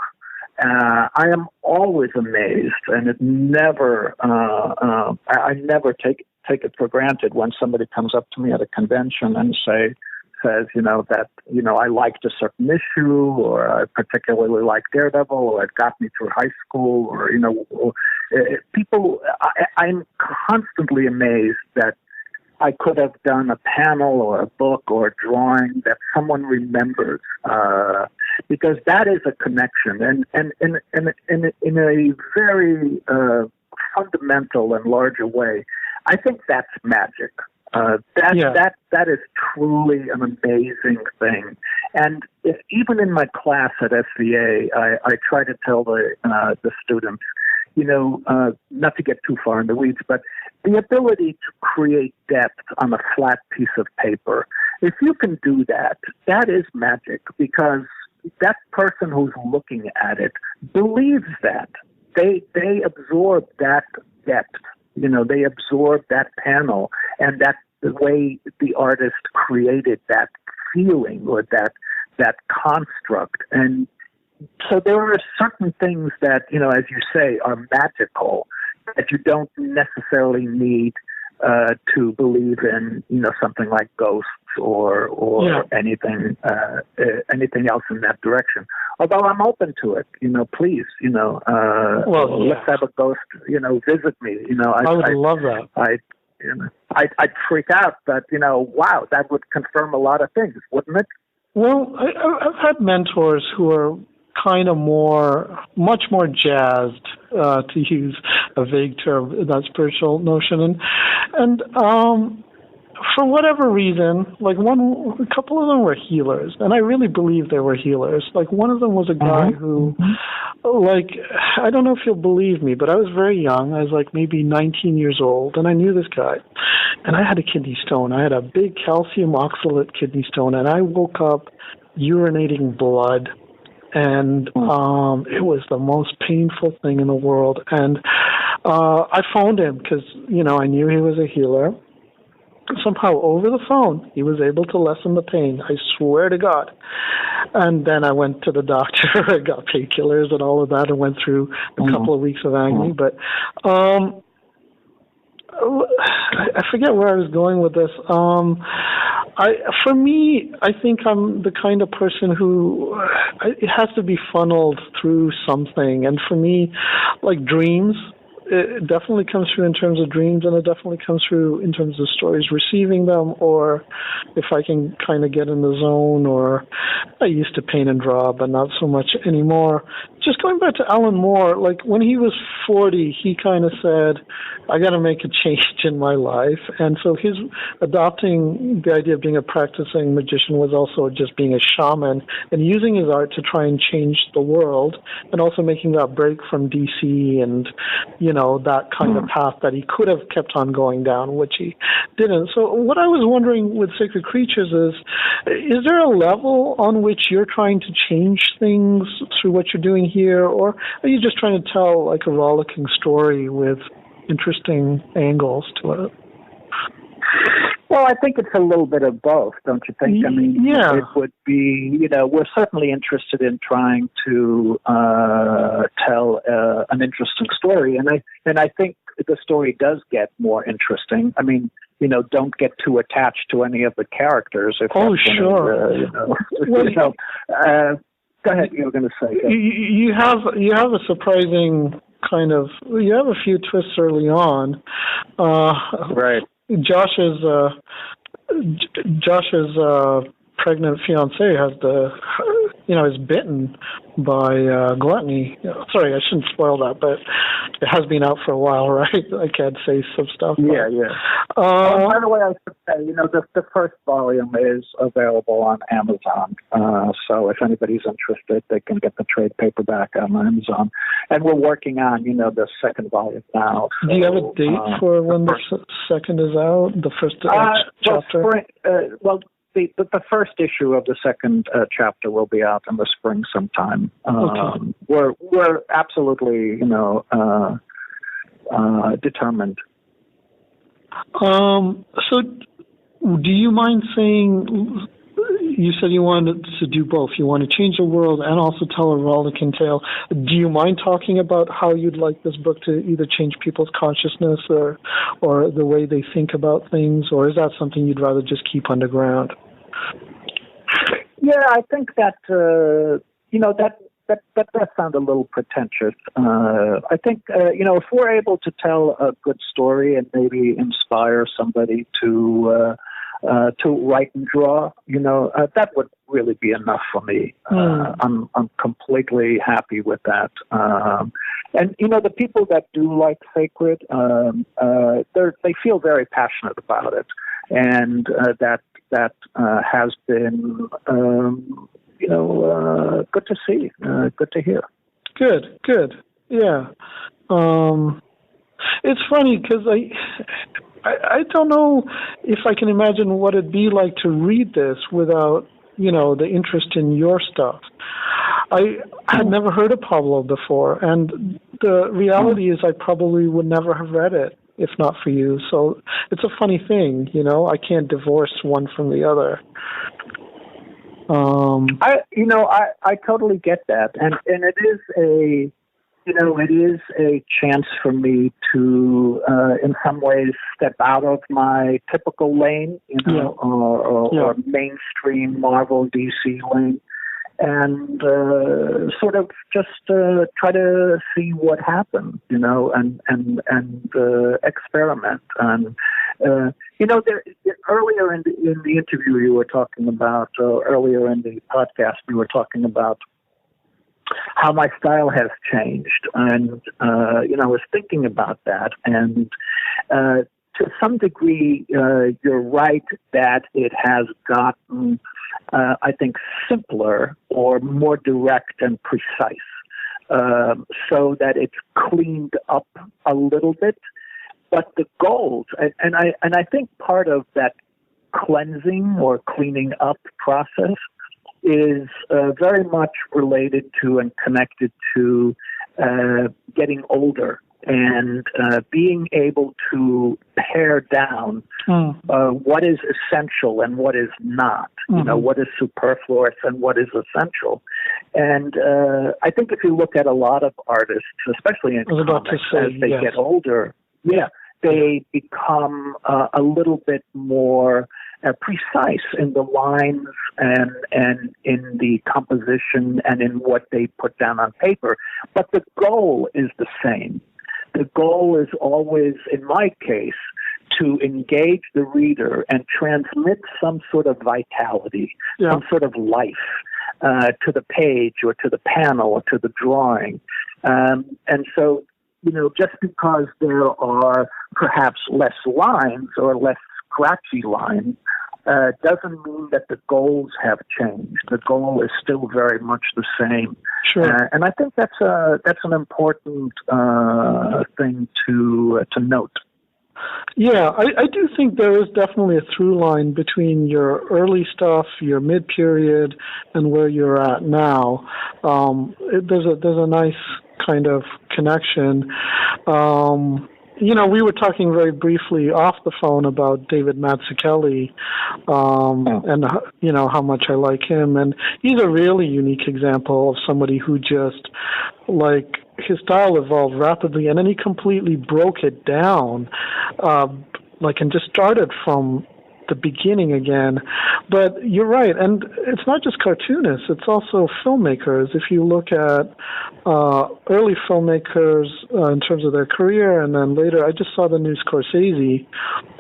C: I am always amazed, and it never, I never take it for granted when somebody comes up to me at a convention and says, that, I liked a certain issue, or I particularly like Daredevil, or it got me through high school, or, people, I'm constantly amazed that I could have done a panel or a book or a drawing that someone remembers, because that is a connection, and in a very fundamental and larger way, I think that's magic. That is truly an amazing thing. And even in my class at SVA, I try to tell the students, not to get too far in the weeds, but the ability to create depth on a flat piece of paper, if you can do that, that is magic, because that person who's looking at it believes that. They absorb that depth. They absorb that panel, and that the way the artist created that feeling or that construct. And so there are certain things that, as you say, are magical, that you don't necessarily need to believe in, something like ghosts or anything else in that direction. Although I'm open to it, please, let's have a ghost, visit me.
B: I would love that.
C: I'd freak out, but wow, that would confirm a lot of things, wouldn't it?
B: Well, I've had mentors who are kind of much more jazzed, to use a vague term, that spiritual notion, and for whatever reason, like a couple of them were healers, and I really believe they were healers. Like one of them was a guy who, like, I don't know if you'll believe me, but I was very young. I was like maybe 19 years old, and I knew this guy, and I had a kidney stone. I had a big calcium oxalate kidney stone, and I woke up urinating blood, and it was the most painful thing in the world. And I phoned him because, I knew he was a healer. Somehow over the phone, he was able to lessen the pain. I swear to God. And then I went to the doctor. I got painkillers and all of that, and went through a couple of weeks of agony. But I forget where I was going with this. For me, I think I'm the kind of person who it has to be funneled through something. And for me, like dreams, it definitely comes through in terms of dreams, and it definitely comes through in terms of stories, receiving them, or if I can kind of get in the zone, or I used to paint and draw, but not so much anymore. Just going back to Alan Moore, like when he was 40, he kind of said, I got to make a change in my life. And so his adopting the idea of being a practicing magician was also just being a shaman and using his art to try and change the world, and also making that break from DC and, that kind of path that he could have kept on going down, which he didn't. So what I was wondering with Sacred Creatures is there a level on which you're trying to change things through what you're doing here, or are you just trying to tell like a rollicking story with interesting angles to it?
C: Well, I think it's a little bit of both, don't you think? I mean, it would be, we're certainly interested in trying to tell an interesting story, and I think the story does get more interesting. I mean, don't get too attached to any of the characters.
B: Sure.
C: Go ahead. You were going to say.
B: You have a surprising kind of. You have a few twists early on.
C: Right.
B: Josh's pregnant fiance has is bitten by gluttony. Sorry, I shouldn't spoil that, but it has been out for a while, right? I can't say some stuff.
C: Yeah. By the way, I should say, the first volume is available on Amazon. So if anybody's interested, they can get the trade paperback on Amazon. And we're working on, the second volume now. So,
B: do you have a date for when the second is out? The first chapter?
C: The first issue of the second chapter will be out in the spring sometime. Okay. We're absolutely, determined.
B: So, do you mind saying? You said you wanted to do both. You want to change the world and also tell a rollicking tale. Do you mind talking about how you'd like this book to either change people's consciousness or the way they think about things, or is that something you'd rather just keep underground?
C: Yeah, I think that that does sound a little pretentious. I think if we're able to tell a good story and maybe inspire somebody to write and draw, that would really be enough for me. I'm completely happy with that. And the people that do like Sacred, they feel very passionate about it, and that has been good to see, good to hear.
B: Good. Yeah. It's funny because I don't know if I can imagine what it'd be like to read this without, the interest in your stuff. I had never heard of Pablo before, and the reality is I probably would never have read it if not for you. So it's a funny thing, I can't divorce one from the other.
C: I totally get that, and it is a chance for me to, in some ways, step out of my typical lane, or mainstream Marvel DC lane, and sort of just try to see what happens, and experiment. And earlier in the interview you were talking about, earlier in the podcast you were talking about how my style has changed, and I was thinking about that, and to some degree, you're right that it has gotten, I think, simpler or more direct and precise, so that it's cleaned up a little bit. But the goals, and I think part of that cleansing or cleaning up process is very much related to and connected to getting older and being able to pare down what is essential and what is not, what is superfluous and what is essential. And I think if you look at a lot of artists, especially in comics, as they get older, they become a little bit more precise in the lines and in the composition and in what they put down on paper. But the goal is the same. The goal is always, in my case, to engage the reader and transmit some sort of vitality, some sort of life to the page or to the panel or to the drawing. And so, just because there are perhaps less lines or less scratchy lines, doesn't mean that the goals have changed. The goal is still very much the same.
B: Sure.
C: And I think that's an important thing to note.
B: Yeah, I do think there is definitely a through line between your early stuff, your mid-period, and where you're at now. There's a nice kind of connection. we were talking very briefly off the phone about David Mazzucchelli, and how much I like him, and he's a really unique example of somebody who just his style evolved rapidly, and then he completely broke it down, and just started from the beginning again. But you're right, and it's not just cartoonists, it's also filmmakers. If you look at early filmmakers in terms of their career, and then later, I just saw the new Scorsese,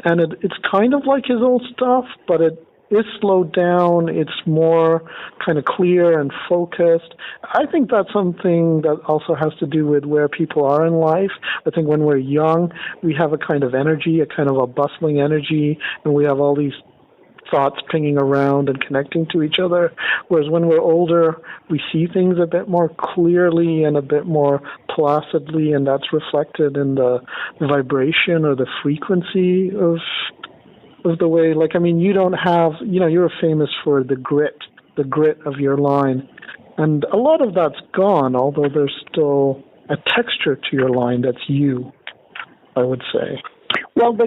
B: and it's kind of like his old stuff, but it is slowed down, it's more kind of clear and focused. I think that's something that also has to do with where people are in life. I think when we're young, we have a kind of energy, a kind of a bustling energy, and we have all these thoughts pinging around and connecting to each other. Whereas when we're older, we see things a bit more clearly and a bit more placidly, and that's reflected in the vibration or the frequency of the way, you don't have, you're famous for the grit of your line. And a lot of that's gone, although there's still a texture to your line that's you, I would say.
C: Well, the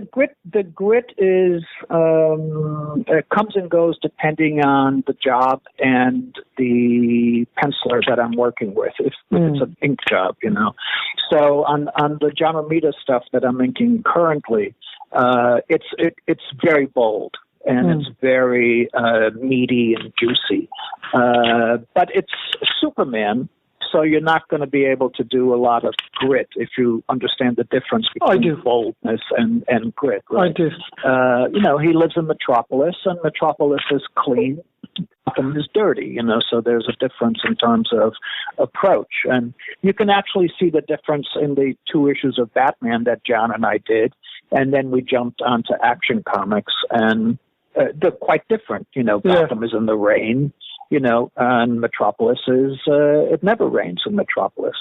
C: grit is, it comes and goes depending on the job and the penciler that I'm working with, if it's an ink job, So on the John Romita stuff that I'm inking currently, it's very bold and it's very meaty and juicy. But it's Superman, so you're not going to be able to do a lot of grit if you understand the difference between boldness and grit. Right?
B: I do.
C: He lives in Metropolis, and Metropolis is clean. Gotham is dirty, so there's a difference in terms of approach. And you can actually see the difference in the 2 issues of Batman that John and I did, and then we jumped onto Action Comics, and they're quite different. Gotham is in the rain, and Metropolis is, it never rains in Metropolis,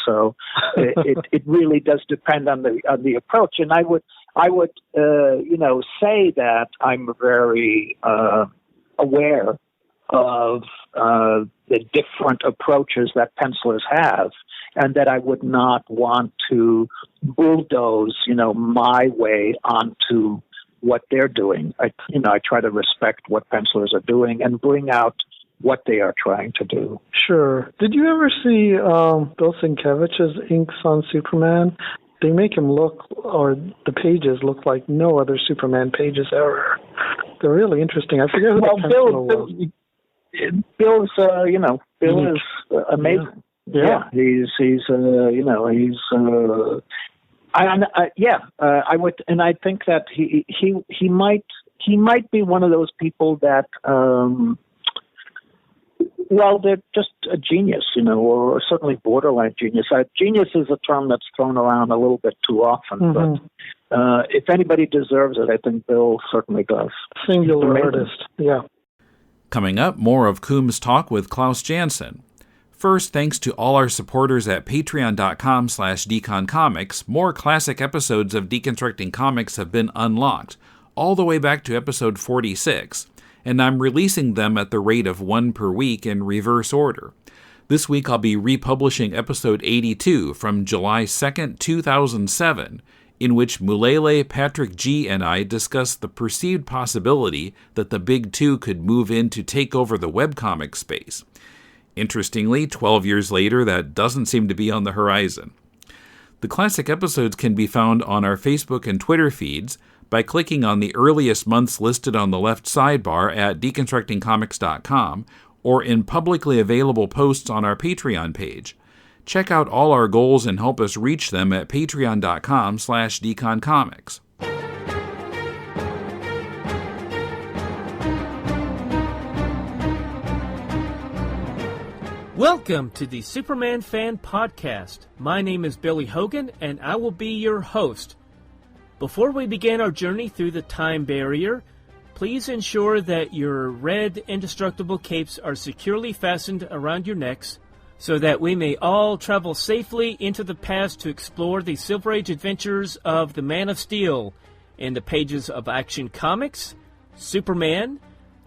C: so it really does depend on the approach. And I would say that I'm very aware of the different approaches that pencilers have, and that I would not want to bulldoze, my way onto what they're doing. I try to respect what pencilers are doing and bring out what they are trying to do.
B: Sure. Did you ever see Bill Sienkiewicz's inks on Superman? They make him look, or the pages look like no other Superman pages ever. They're really interesting. I forget who the penciler was.
C: Bill's, Bill is amazing. Yeah. I would, and I think that he might be one of those people that, they're just a genius, or certainly borderline genius. Genius is a term that's thrown around a little bit too often, but if anybody deserves it, I think Bill certainly does.
B: Singular artist, yeah.
A: Coming up, more of Koom's talk with Klaus Janson. First, thanks to all our supporters at patreon.com/deconcomics, more classic episodes of Deconstructing Comics have been unlocked, all the way back to episode 46, and I'm releasing them at the rate of 1 per week in reverse order. This week I'll be republishing episode 82 from July 2nd, 2007, in which Mulele, Patrick G., and I discuss the perceived possibility that the Big Two could move in to take over the webcomic space. Interestingly, 12 years later, that doesn't seem to be on the horizon. The classic episodes can be found on our Facebook and Twitter feeds by clicking on the earliest months listed on the left sidebar at deconstructingcomics.com or in publicly available posts on our Patreon page. Check out all our goals and help us reach them at patreon.com/deconcomics.
E: Welcome to the Superman Fan Podcast. My name is Billy Hogan, and I will be your host. Before we begin our journey through the time barrier, please ensure that your red indestructible capes are securely fastened around your necks so that we may all travel safely into the past to explore the Silver Age adventures of the Man of Steel in the pages of Action Comics, Superman,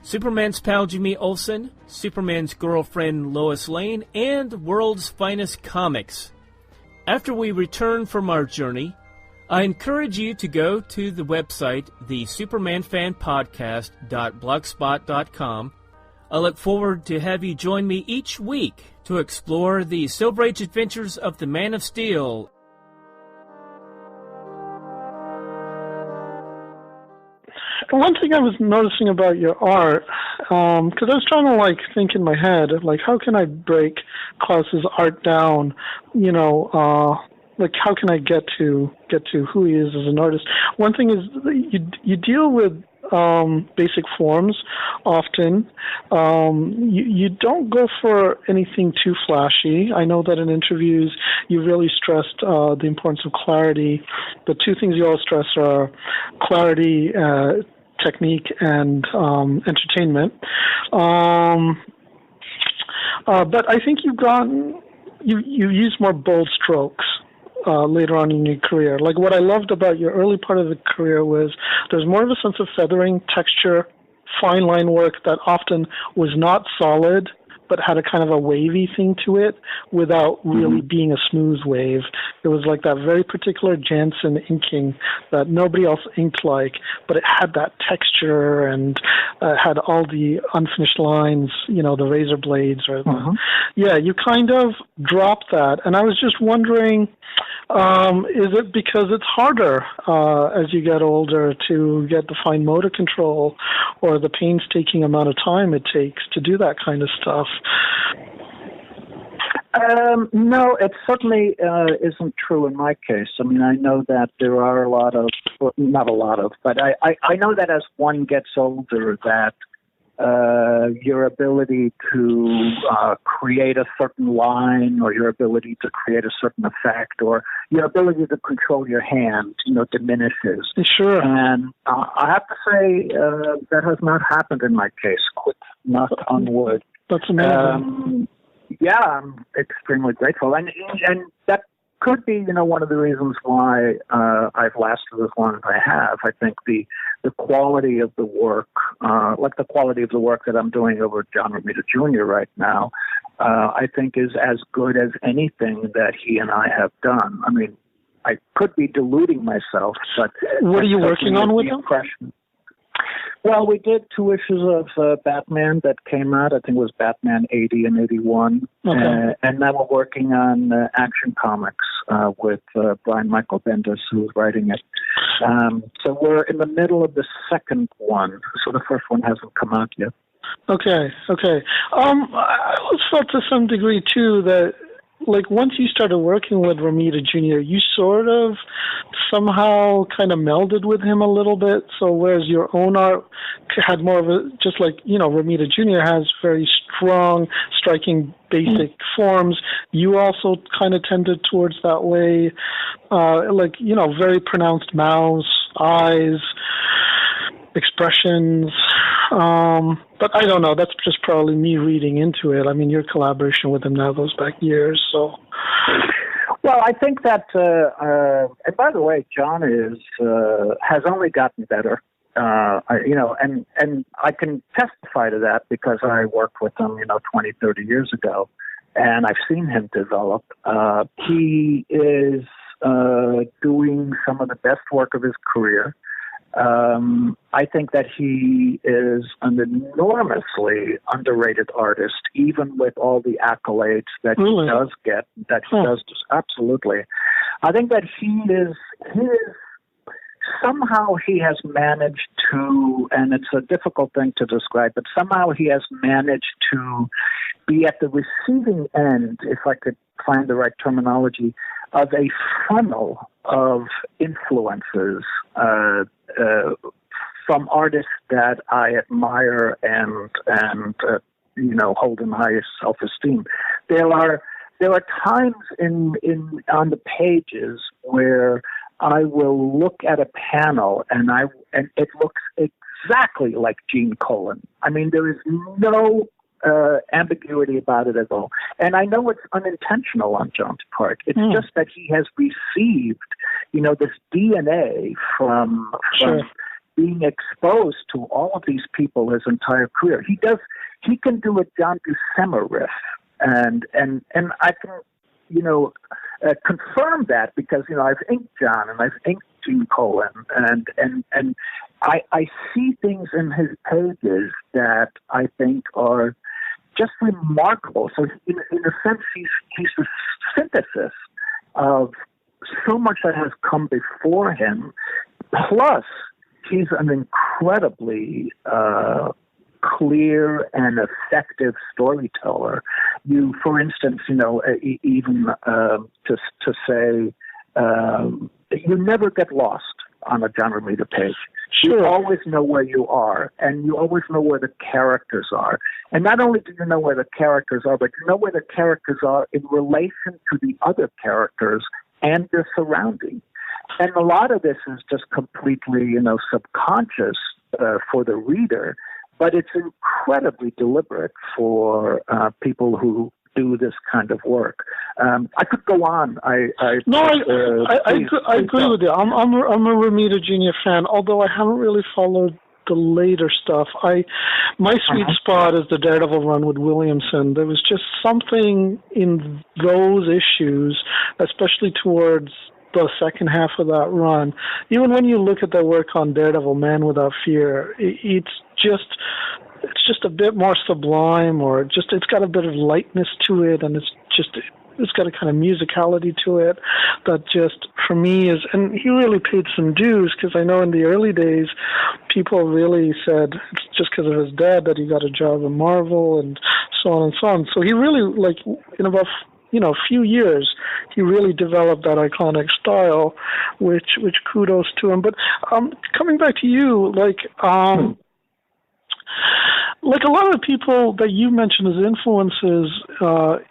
E: Superman's pal Jimmy Olsen, Superman's girlfriend Lois Lane, and World's Finest Comics. After we return from our journey, I encourage you to go to the website, thesupermanfanpodcast.blogspot.com. I look forward to have you join me each week to explore the Silver Age adventures of the Man of Steel.
B: One thing I was noticing about your art, because I was trying to think in my head, how can I break Klaus's art down? How can I get to who he is as an artist? One thing is you deal with basic forms often. You don't go for anything too flashy. I know that in interviews you really stressed the importance of clarity. The two things you always stress are clarity, technique, and entertainment. But I think you use more bold strokes later on in your career. What I loved about your early part of the career was there's more of a sense of feathering, texture, fine line work that often was not solid but had a kind of a wavy thing to it without really being a smooth wave. It was like that very particular Jansen inking that nobody else inked like, but it had that texture and had all the unfinished lines, the razor blades. Yeah, you kind of dropped that. And I was just wondering, is it because it's harder as you get older to get the fine motor control or the painstaking amount of time it takes to do that kind of stuff?
C: No, it certainly isn't true in my case. I mean, I know that there are not a lot of, but I know that as one gets older that your ability to create a certain line or your ability to create a certain effect or your ability to control your hand, diminishes.
B: Sure.
C: And I have to say that has not happened in my case, knock on wood.
B: That's amazing.
C: Yeah, I'm extremely grateful. And that could be, one of the reasons why I've lasted as long as I have. I think the quality of the work, the quality of the work that I'm doing over at John Romita Jr. right now, I think is as good as anything that he and I have done. I mean, I could be deluding myself, but...
B: What are you working on with him?
C: Well, we did 2 issues of Batman that came out. I think it was Batman 80 and 81.
B: Okay.
C: And now we're working on Action Comics with Brian Michael Bendis, who's writing it. So we're in the middle of the second one. So the first one hasn't come out yet.
B: Okay. I always felt to some degree, too, that once you started working with Romita Jr., you sort of somehow kind of melded with him a little bit. So whereas your own art had more of a, just Romita Jr. has very strong, striking, basic forms, you also kind of tended towards that way, very pronounced mouths, eyes, expressions. But I don't know. That's just probably me reading into it. I mean, your collaboration with him now goes back years. So,
C: well, I think that. And by the way, John has only gotten better. And I can testify to that because I worked with him, 20, 30 years ago, and I've seen him develop. He is doing some of the best work of his career. I think that he is an enormously underrated artist, even with all the accolades that he does get, absolutely. I think that he is somehow he has managed to, and it's a difficult thing to describe, but somehow he has managed to be at the receiving end, if I could find the right terminology, of a funnel of influences from artists that I admire and hold in high self-esteem. There are times on the pages where I will look at a panel and it looks exactly like Gene Colan. I mean, there is no ambiguity about it at all. And I know it's unintentional on John's part. It's just that he has received, this DNA from being exposed to all of these people his entire career. He can do a John Buscema riff, and I can, confirm that because, I've inked John and I've inked Gene Colan, and I see things in his pages that I think are just remarkable. So in a sense, he's the synthesis of so much that has come before him. Plus, he's an incredibly clear and effective storyteller. For instance, even to say, you never get lost on a John Romita page. Sure. You always know where you are, and you always know where the characters are. And not only do you know where the characters are, but you know where the characters are in relation to the other characters and their surroundings. And a lot of this is just completely, subconscious for the reader, but it's incredibly deliberate for people who do this kind of work. I could go on. I agree
B: with you. I'm a Romita Jr. fan, although I haven't really followed the later stuff. My sweet spot is the Daredevil run with Williamson. There was just something in those issues, especially towards the second half of that run. Even when you look at the work on Daredevil, Man Without Fear, it's just a bit more sublime, or just it's got a bit of lightness to it, and it's got a kind of musicality to it that just, for me, is, and he really paid some dues, because I know in the early days, people really said it's just because of his dad that he got a job at Marvel, and so on and so on. So he really, in about a few years, he really developed that iconic style, which kudos to him. But coming back to you, like a lot of the people that you mentioned as influences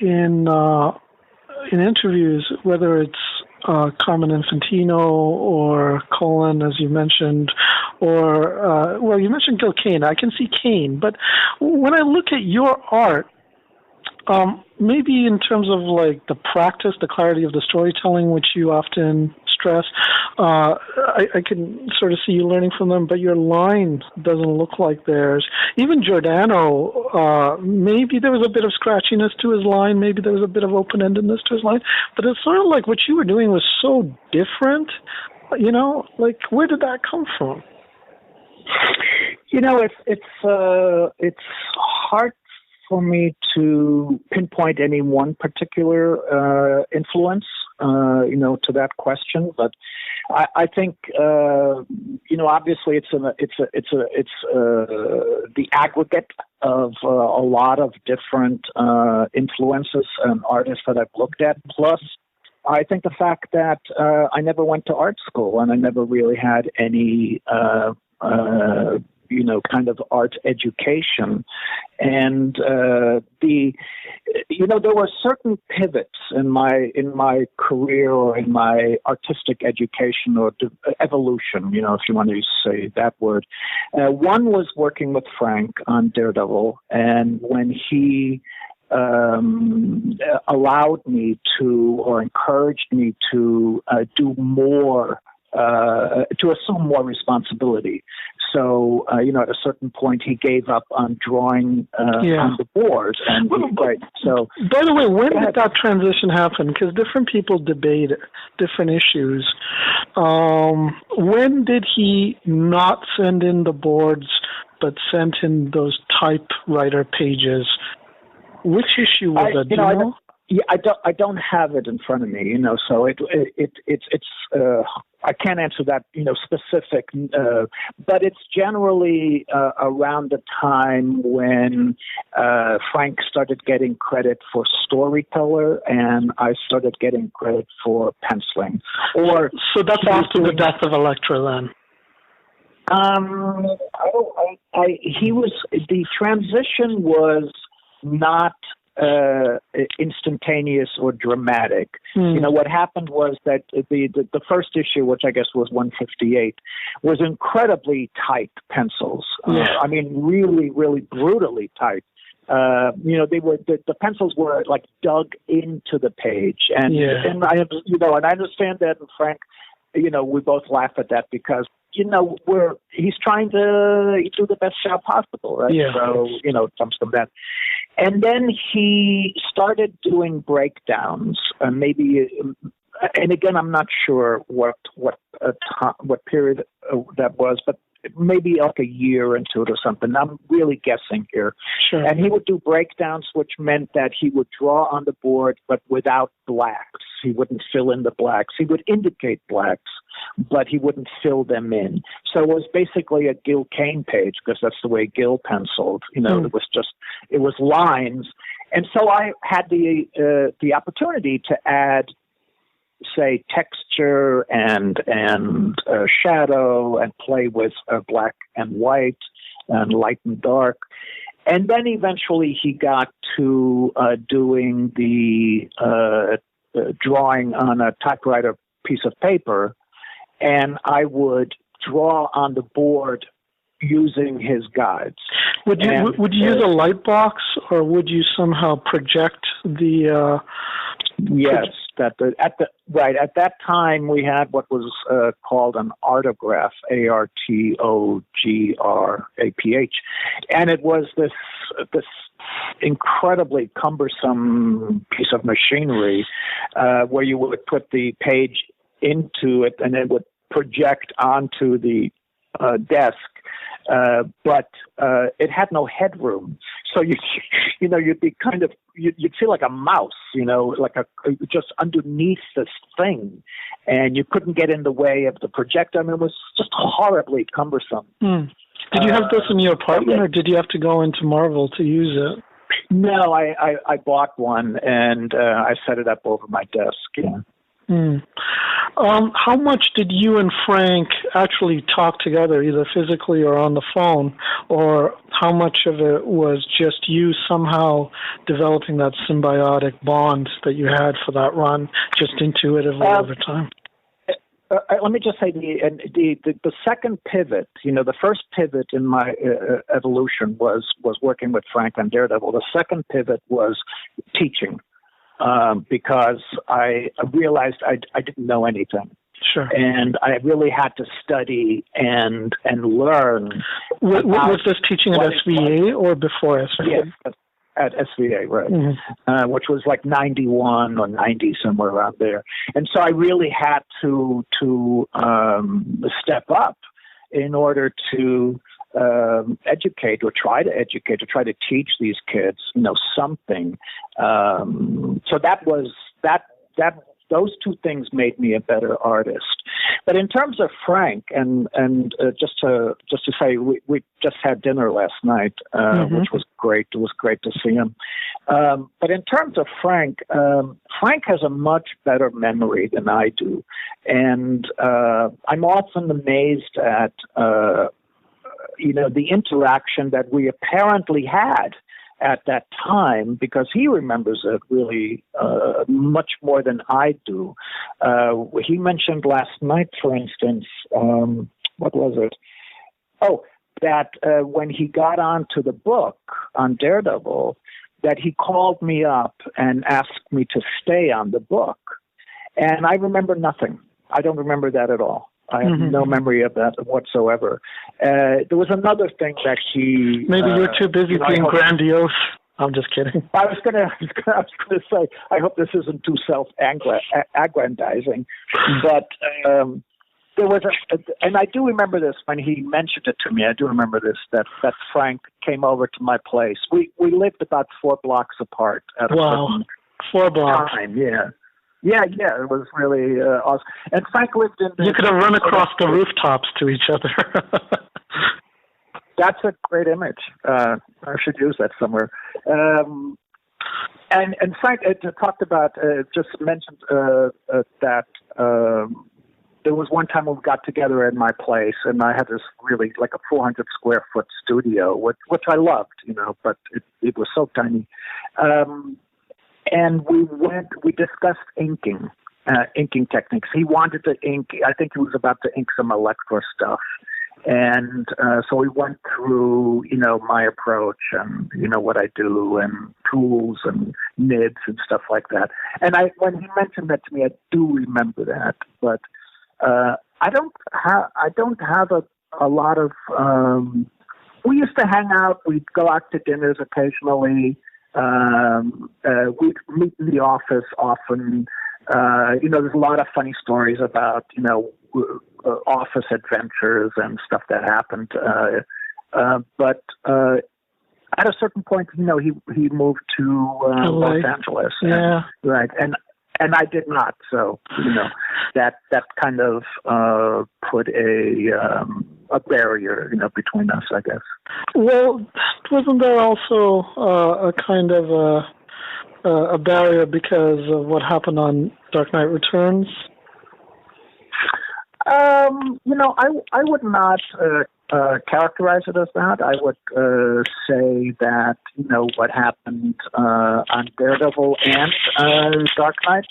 B: in interviews, whether it's Carmen Infantino or Colan, as you mentioned, or you mentioned Gil Kane. I can see Kane, but when I look at your art, maybe in terms of the practice, the clarity of the storytelling, which you often stress, I can sort of see you learning from them, but your line doesn't look like theirs. Even Giordano, maybe there was a bit of scratchiness to his line, maybe there was a bit of open-endedness to his line, but it's sort of like what you were doing was so different, where did that come from?
C: It's hard for me to pinpoint any one particular influence, to that question, but I think obviously it's the aggregate of a lot of different influences and artists that I've looked at. Plus, I think the fact that I never went to art school and I never really had any kind of art education. And there were certain pivots in my career or in my artistic education or evolution, if you want to say that word. One was working with Frank on Daredevil, and when he allowed me to, or encouraged me to do more, to assume more responsibility. So, at a certain point, he gave up on drawing on the board. And So,
B: by the way, when did that transition happen? Because different people debate different issues. When did he not send in the boards, but sent in those typewriter pages? Which issue was that? Do you know?
C: I don't have it in front of me, so it's I can't answer that, specific, but it's generally around the time when Frank started getting credit for storyteller and I started getting credit for penciling.
B: So that's after the death of Elektra then?
C: The transition was not instantaneous or dramatic. What happened was that the first issue, which I guess was 158, was incredibly tight pencils. I mean, really, really brutally tight. They were the pencils were like dug into the page, and I understand that. And Frank, we both laugh at that because he's trying to do the best job possible, right? So it comes from that. And then he started doing breakdowns, maybe. And again, I'm not sure what period that was, but maybe like a year into it or something. I'm really guessing here.
B: Sure.
C: And he would do breakdowns, which meant that he would draw on the board, but without blacks. He wouldn't fill in the blacks. He would indicate blacks, but he wouldn't fill them in. So it was basically a Gil Kane page, because that's the way Gil penciled. It was lines. And so I had the opportunity to add, say, texture and shadow, and play with black and white and light and dark. And then eventually he got to doing the drawing on a typewriter piece of paper, and I would draw on the board using his guides.
B: Would you use a light box, or would you somehow project the?
C: Yes, at that time we had what was called an artograph, ARTOGRAPH, and it was this incredibly cumbersome piece of machinery where you would put the page into it and it would project onto the desk, but it had no headroom. So you'd be you'd feel like a mouse, like just underneath this thing, and you couldn't get in the way of the projector. I mean, it was just horribly cumbersome.
B: Did you have this in your apartment, or did you have to go into Marvel to use it?
C: No, I bought one, and I set it up over my desk. Yeah.
B: How much did you and Frank actually talk together, either physically or on the phone, or how much of it was just you somehow developing that symbiotic bond that you had for that run, just intuitively over time?
C: Let me just say the second pivot, the first pivot in my evolution was working with Frank on Daredevil. The second pivot was teaching. Because I realized I didn't know anything.
B: Sure.
C: And I really had to study and learn.
B: Was this teaching at SVA or before SVA?
C: Yes, at SVA, right. Which was like 91 or 90, somewhere around there. And so I really had to step up in order to educate or try to teach these kids, something. So those two things made me a better artist. But in terms of Frank, and just to say, we just had dinner last night, which was great. It was great to see him. But in terms of Frank, Frank has a much better memory than I do, and I'm often amazed at the interaction that we apparently had at that time, because he remembers it really much more than I do. He mentioned last night, for instance, what was it? Oh, that when he got onto the book on Daredevil, that he called me up and asked me to stay on the book. And I remember nothing. I don't remember that at all. I have no memory of that whatsoever. There was another thing that he...
B: Maybe you're too busy being grandiose. I'm just kidding.
C: I was gonna say, I hope this isn't too self-aggrandizing, but there was and I do remember this when he mentioned it to me. I do remember this, that Frank came over to my place. We lived about 4 blocks apart. At
B: wow, 4 blocks.
C: Time, yeah. Yeah, it was really awesome. And Frank lived in...
B: You could have run across the rooftops to each other.
C: That's a great image. I should use that somewhere. And Frank talked about, just mentioned that there was one time when we got together in my place, and I had this really like a 400 square foot studio, which I loved, but it was so tiny. And we discussed inking techniques. He wanted to ink, I think he was about to ink some Electro stuff. And so we went through, my approach and, what I do and tools and nibs and stuff like that. And when he mentioned that to me, I do remember that. But I don't have a lot of, we used to hang out. We'd go out to dinners occasionally. we'd meet in the office often. There's a lot of funny stories about, office adventures and stuff that happened. But at a certain point, he moved to Los Angeles.
B: Yeah.
C: Right. And I did not. So, that kind of put a barrier, between us, I guess.
B: Well, wasn't there also a kind of a barrier because of what happened on Dark Knight Returns?
C: I would not characterize it as that. I would say that, what happened on Daredevil and Dark Knight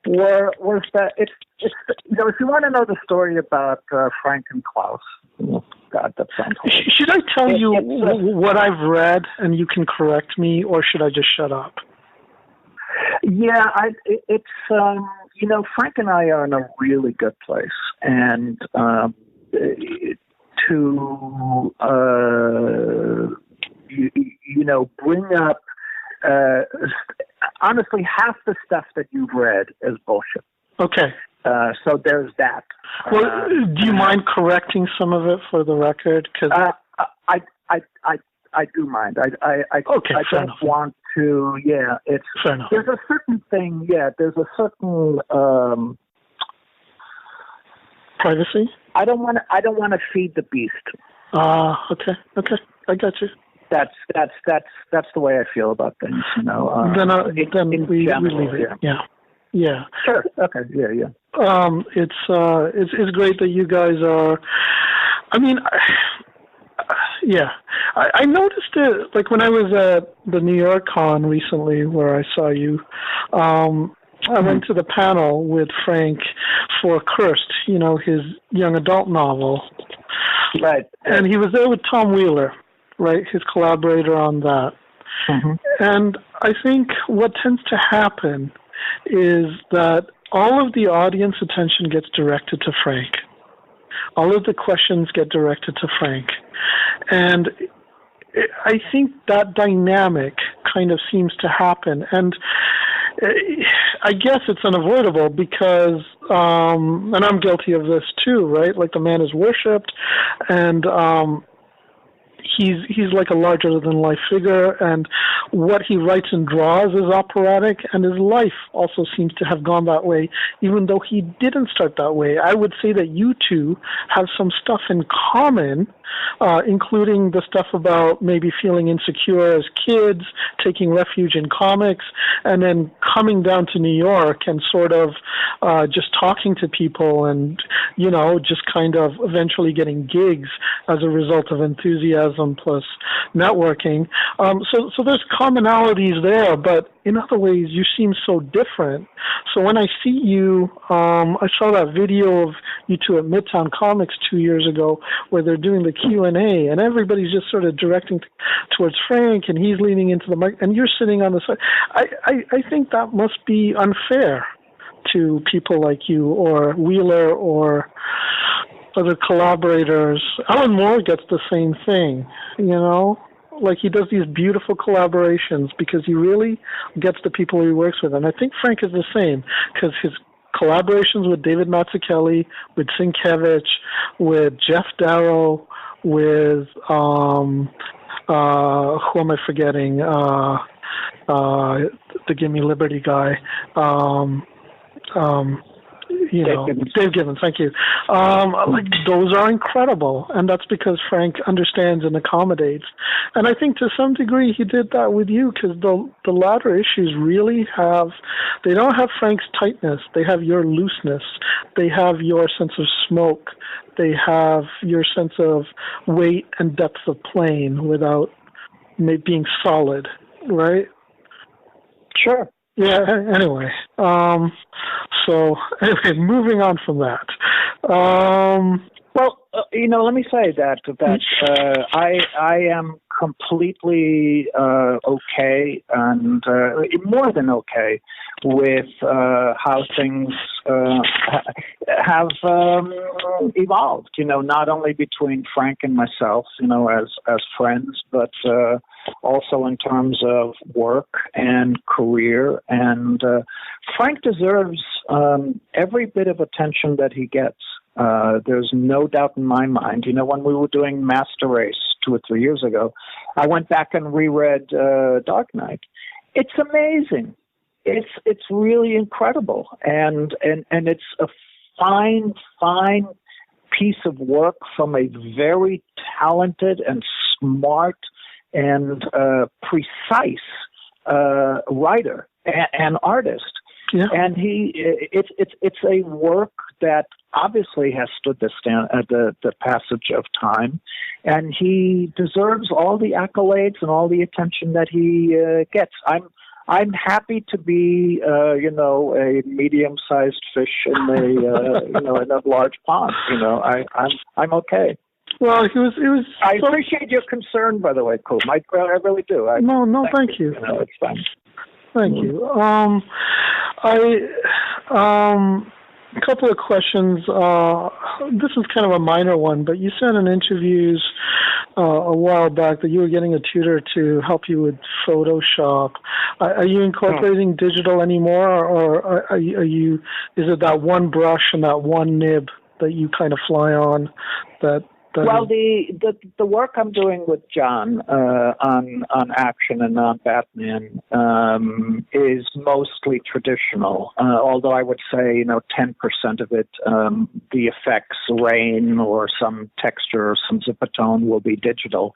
C: was that it's if you want to know the story about Frank and Klaus, God, that sounds horrible.
B: Should I tell you what I've read and you can correct me, or should I just shut up?
C: Yeah, Frank and I are in a really good place, and to bring up honestly half the stuff that you've read is bullshit.
B: Okay.
C: So there's that.
B: Well, do you mind correcting some of it for the record? Because
C: I do mind. I don't
B: enough.
C: want to. Yeah, it's
B: fair enough.
C: There's a certain thing. Yeah, there's a certain
B: privacy.
C: I don't want to feed the beast.
B: Okay. I got you.
C: That's the way I feel about things.
B: Then we leave it. Yeah.
C: Sure. Okay. Yeah.
B: It's great that you guys are. I mean, I noticed it like when I was at the New York Con recently, where I saw you. I went to the panel with Frank for Cursed, his young adult novel.
C: Right.
B: And he was there with Tom Wheeler, right, his collaborator on that.
C: Mm-hmm.
B: And I think what tends to happen is that all of the audience attention gets directed to Frank. All of the questions get directed to Frank. And I think that dynamic kind of seems to happen. And I guess it's unavoidable because, and I'm guilty of this too, right? Like the man is worshipped, and he's like a larger-than-life figure, and what he writes and draws is operatic, and his life also seems to have gone that way, even though he didn't start that way. I would say that you two have some stuff in common, including the stuff about maybe feeling insecure as kids, taking refuge in comics, and then coming down to New York and sort of just talking to people and, just kind of eventually getting gigs as a result of enthusiasm plus networking. So there's commonalities there, but in other ways you seem so different. So when I see you, I saw that video of you two at Midtown Comics 2 years ago where they're doing the Q&A, and everybody's just sort of directing towards Frank, and he's leaning into the mic, and you're sitting on the side. I think that must be unfair to people like you or Wheeler or other collaborators. Alan Moore gets the same thing, like he does these beautiful collaborations because he really gets the people he works with. And I think Frank is the same because his collaborations with David Mazzucchelli, with Sienkiewicz, with Jeff Darrow, with who am I forgetting? The Gimme Liberty guy. Dave Gibbons, thank you. Like those are incredible, and that's because Frank understands and accommodates. And I think to some degree he did that with you because the latter issues really they don't have Frank's tightness. They have your looseness. They have your sense of smoke. They have your sense of weight and depth of plane without being solid, right?
C: Sure.
B: Yeah, anyway. So, moving on from that.
C: Well, let me say that I am completely okay and more than okay with how things have evolved. Not only between Frank and myself, as friends, but also in terms of work and career. And Frank deserves every bit of attention that he gets. There's no doubt in my mind. You know, when we were doing Master Race 2 or 3 years ago, I went back and reread Dark Knight. It's amazing. It's really incredible, and it's a fine piece of work from a very talented and smart and precise writer and artist. Yeah. And it's a work that obviously has stood the passage of time, and he deserves all the accolades and all the attention that he gets. I'm happy to be, a medium-sized fish in in a large pond. You know, I'm okay.
B: Well, it was.
C: I appreciate your concern, by the way, Koom. I really do.
B: No, thank you.
C: You know, it's fine.
B: Thank you. A couple of questions. This is kind of a minor one, but you said in interviews a while back that you were getting a tutor to help you with Photoshop. Are you incorporating digital anymore, or are you? Is it that one brush and that one nib that you kind of fly on? Well,
C: the work I'm doing with John on action and on Batman is mostly traditional. Although I would say 10% of it, the effects, rain or some texture or some zipatone will be digital.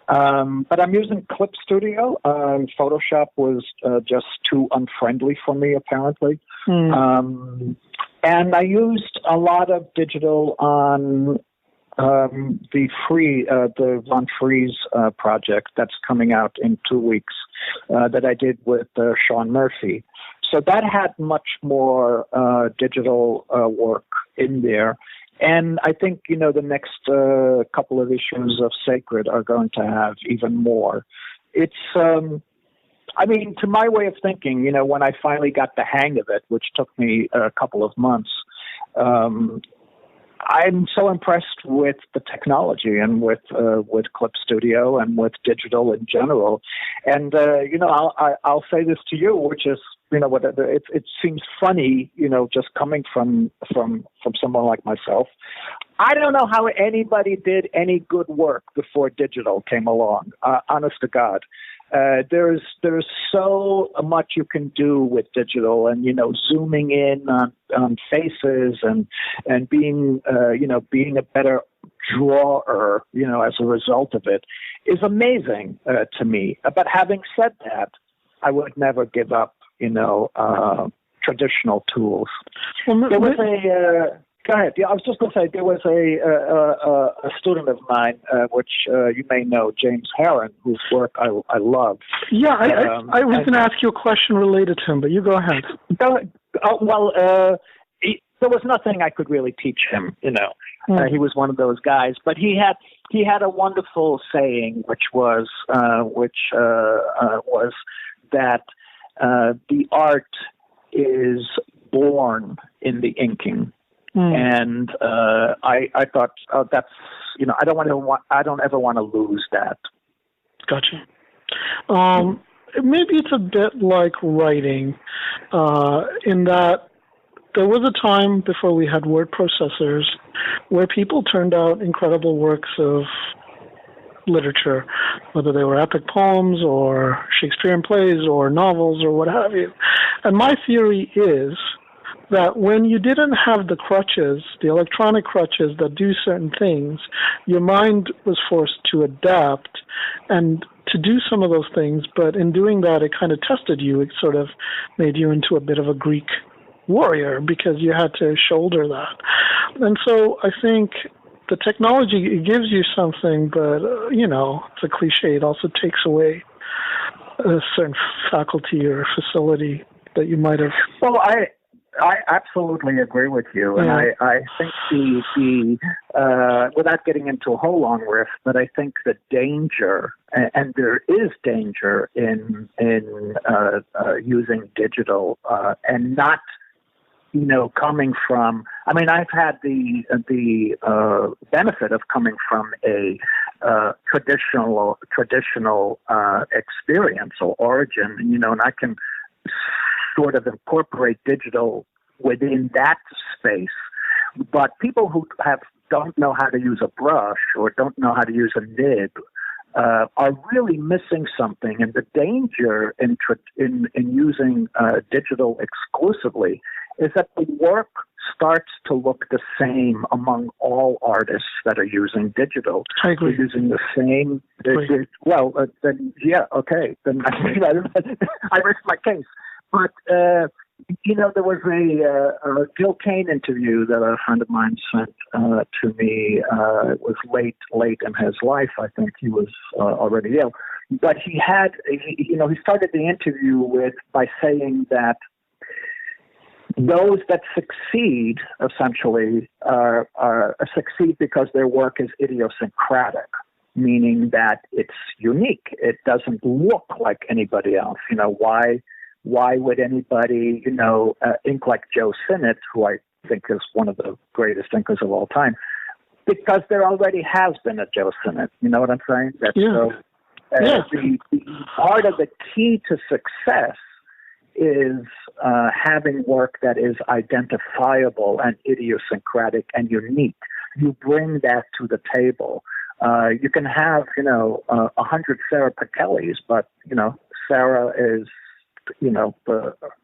C: But I'm using Clip Studio. Photoshop was just too unfriendly for me, apparently. And I used a lot of digital on the Von Fries project that's coming out in 2 weeks that I did with Sean Murphy. So that had much more digital work in there. And I think, the next couple of issues of Sacred are going to have even more. It's, to my way of thinking, when I finally got the hang of it, which took me a couple of months, I'm so impressed with the technology and with Clip Studio and with digital in general. And I'll say this to you, which is it seems funny, just coming from someone like myself. I don't know how anybody did any good work before digital came along. Honest to God. There's so much you can do with digital, and zooming in on faces and being a better drawer, as a result of it, is amazing to me. But having said that, I would never give up traditional tools. Well, there was Go ahead. Yeah, I was just going to say there was a student of mine, which you may know, James Herron, whose work I love.
B: Yeah, I was going to ask you a question related to him, but you go ahead.
C: There was nothing I could really teach him. He was one of those guys, but he had a wonderful saying, which was that the art is born in the inking. And I thought that's I don't ever want to lose that.
B: Gotcha. Maybe it's a bit like writing, in that there was a time before we had word processors where people turned out incredible works of literature, whether they were epic poems or Shakespearean plays or novels or what have you. And my theory is that when you didn't have the crutches, the electronic crutches that do certain things, your mind was forced to adapt and to do some of those things, but in doing that, it kind of tested you. It sort of made you into a bit of a Greek warrior because you had to shoulder that. And so I think the technology, it gives you something, but, it's a cliche. It also takes away a certain faculty or facility that you might have.
C: Well, I absolutely agree with you, and I think the without getting into a whole long riff, but I think the danger, and there is danger in using digital and not, coming from. I mean, I've had the benefit of coming from a traditional experience or origin, and I can sort of incorporate digital within that space. But people who don't know how to use a brush or don't know how to use a nib are really missing something. And the danger in using digital exclusively is that the work starts to look the same among all artists that are using digital.
B: I agree.
C: They're using the same. Then yeah, okay. Then I rest my case. But there was a Gil Kane interview that a friend of mine sent to me. It was late in his life. I think he was already ill. But he started the interview by saying that those that succeed essentially succeed because their work is idiosyncratic, meaning that it's unique. It doesn't look like anybody else. Why would anybody, ink like Joe Sinnott, who I think is one of the greatest inkers of all time, because there already has been a Joe Sinnott. You know what I'm saying? The part of the key to success is having work that is identifiable and idiosyncratic and unique. You bring that to the table. You can have, 100 Sarah Patelis, but, Sarah is,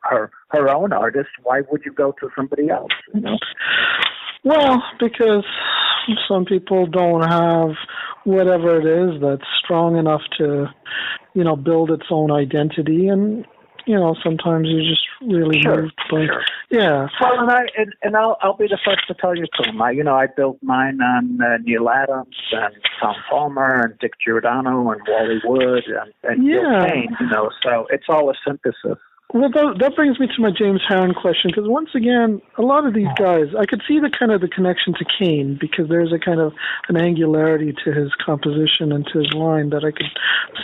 C: her own artist. Why would you go to somebody else?
B: Well, because some people don't have whatever it is that's strong enough to, build its own identity, and sometimes you just really moved by. Sure. Yeah.
C: Well, I'll be the first to tell you, Koom. I built mine on Neil Adams and Tom Palmer and Dick Giordano and Wally Wood and Gil Kane. So it's all a synthesis.
B: Well, that brings me to my James Harren question, because once again, a lot of these guys, I could see the connection to Kane, because there's a kind of an angularity to his composition and to his line that I could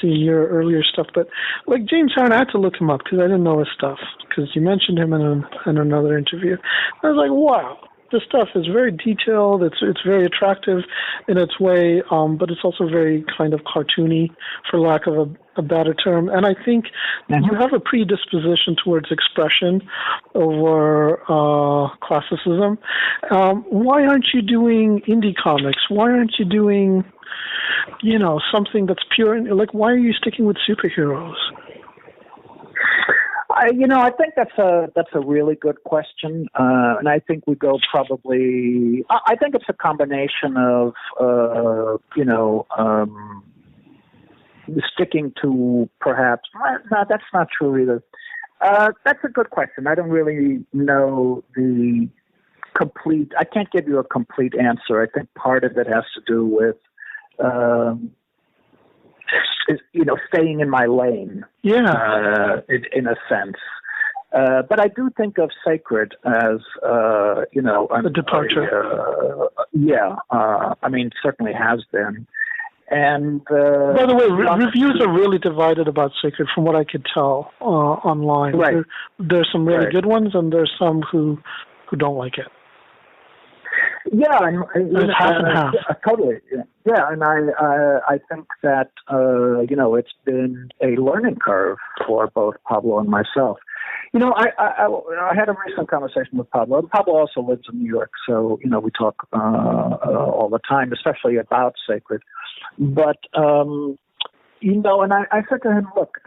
B: see in your earlier stuff. But like James Harren, I had to look him up because I didn't know his stuff, because you mentioned him in another interview. I was like, wow. This stuff is very detailed. It's very attractive in its way, but it's also very kind of cartoony, for lack of a better term. And I think you have a predisposition towards expression over classicism. Why aren't you doing indie comics? Why aren't you doing, something that's pure? Like, why are you sticking with superheroes?
C: I think that's a really good question, and I think we go probably. I think it's a combination of sticking to perhaps. No, that's not true either. That's a good question. I don't really know the complete. I can't give you a complete answer. I think part of it has to do with. Staying in my lane. Yeah. In a sense. But I do think of Sacred as, a
B: departure.
C: Certainly has been. And
B: by the way, reviews are really divided about Sacred, from what I could tell online.
C: Right.
B: There's some really good ones, and there's some who don't like it.
C: Yeah, and
B: it's half and half.
C: Totally. Yeah, and I think that it's been a learning curve for both Pablo and myself. I had a recent conversation with Pablo. Pablo also lives in New York, so we talk all the time, especially about Sacred. But and I said to him, look,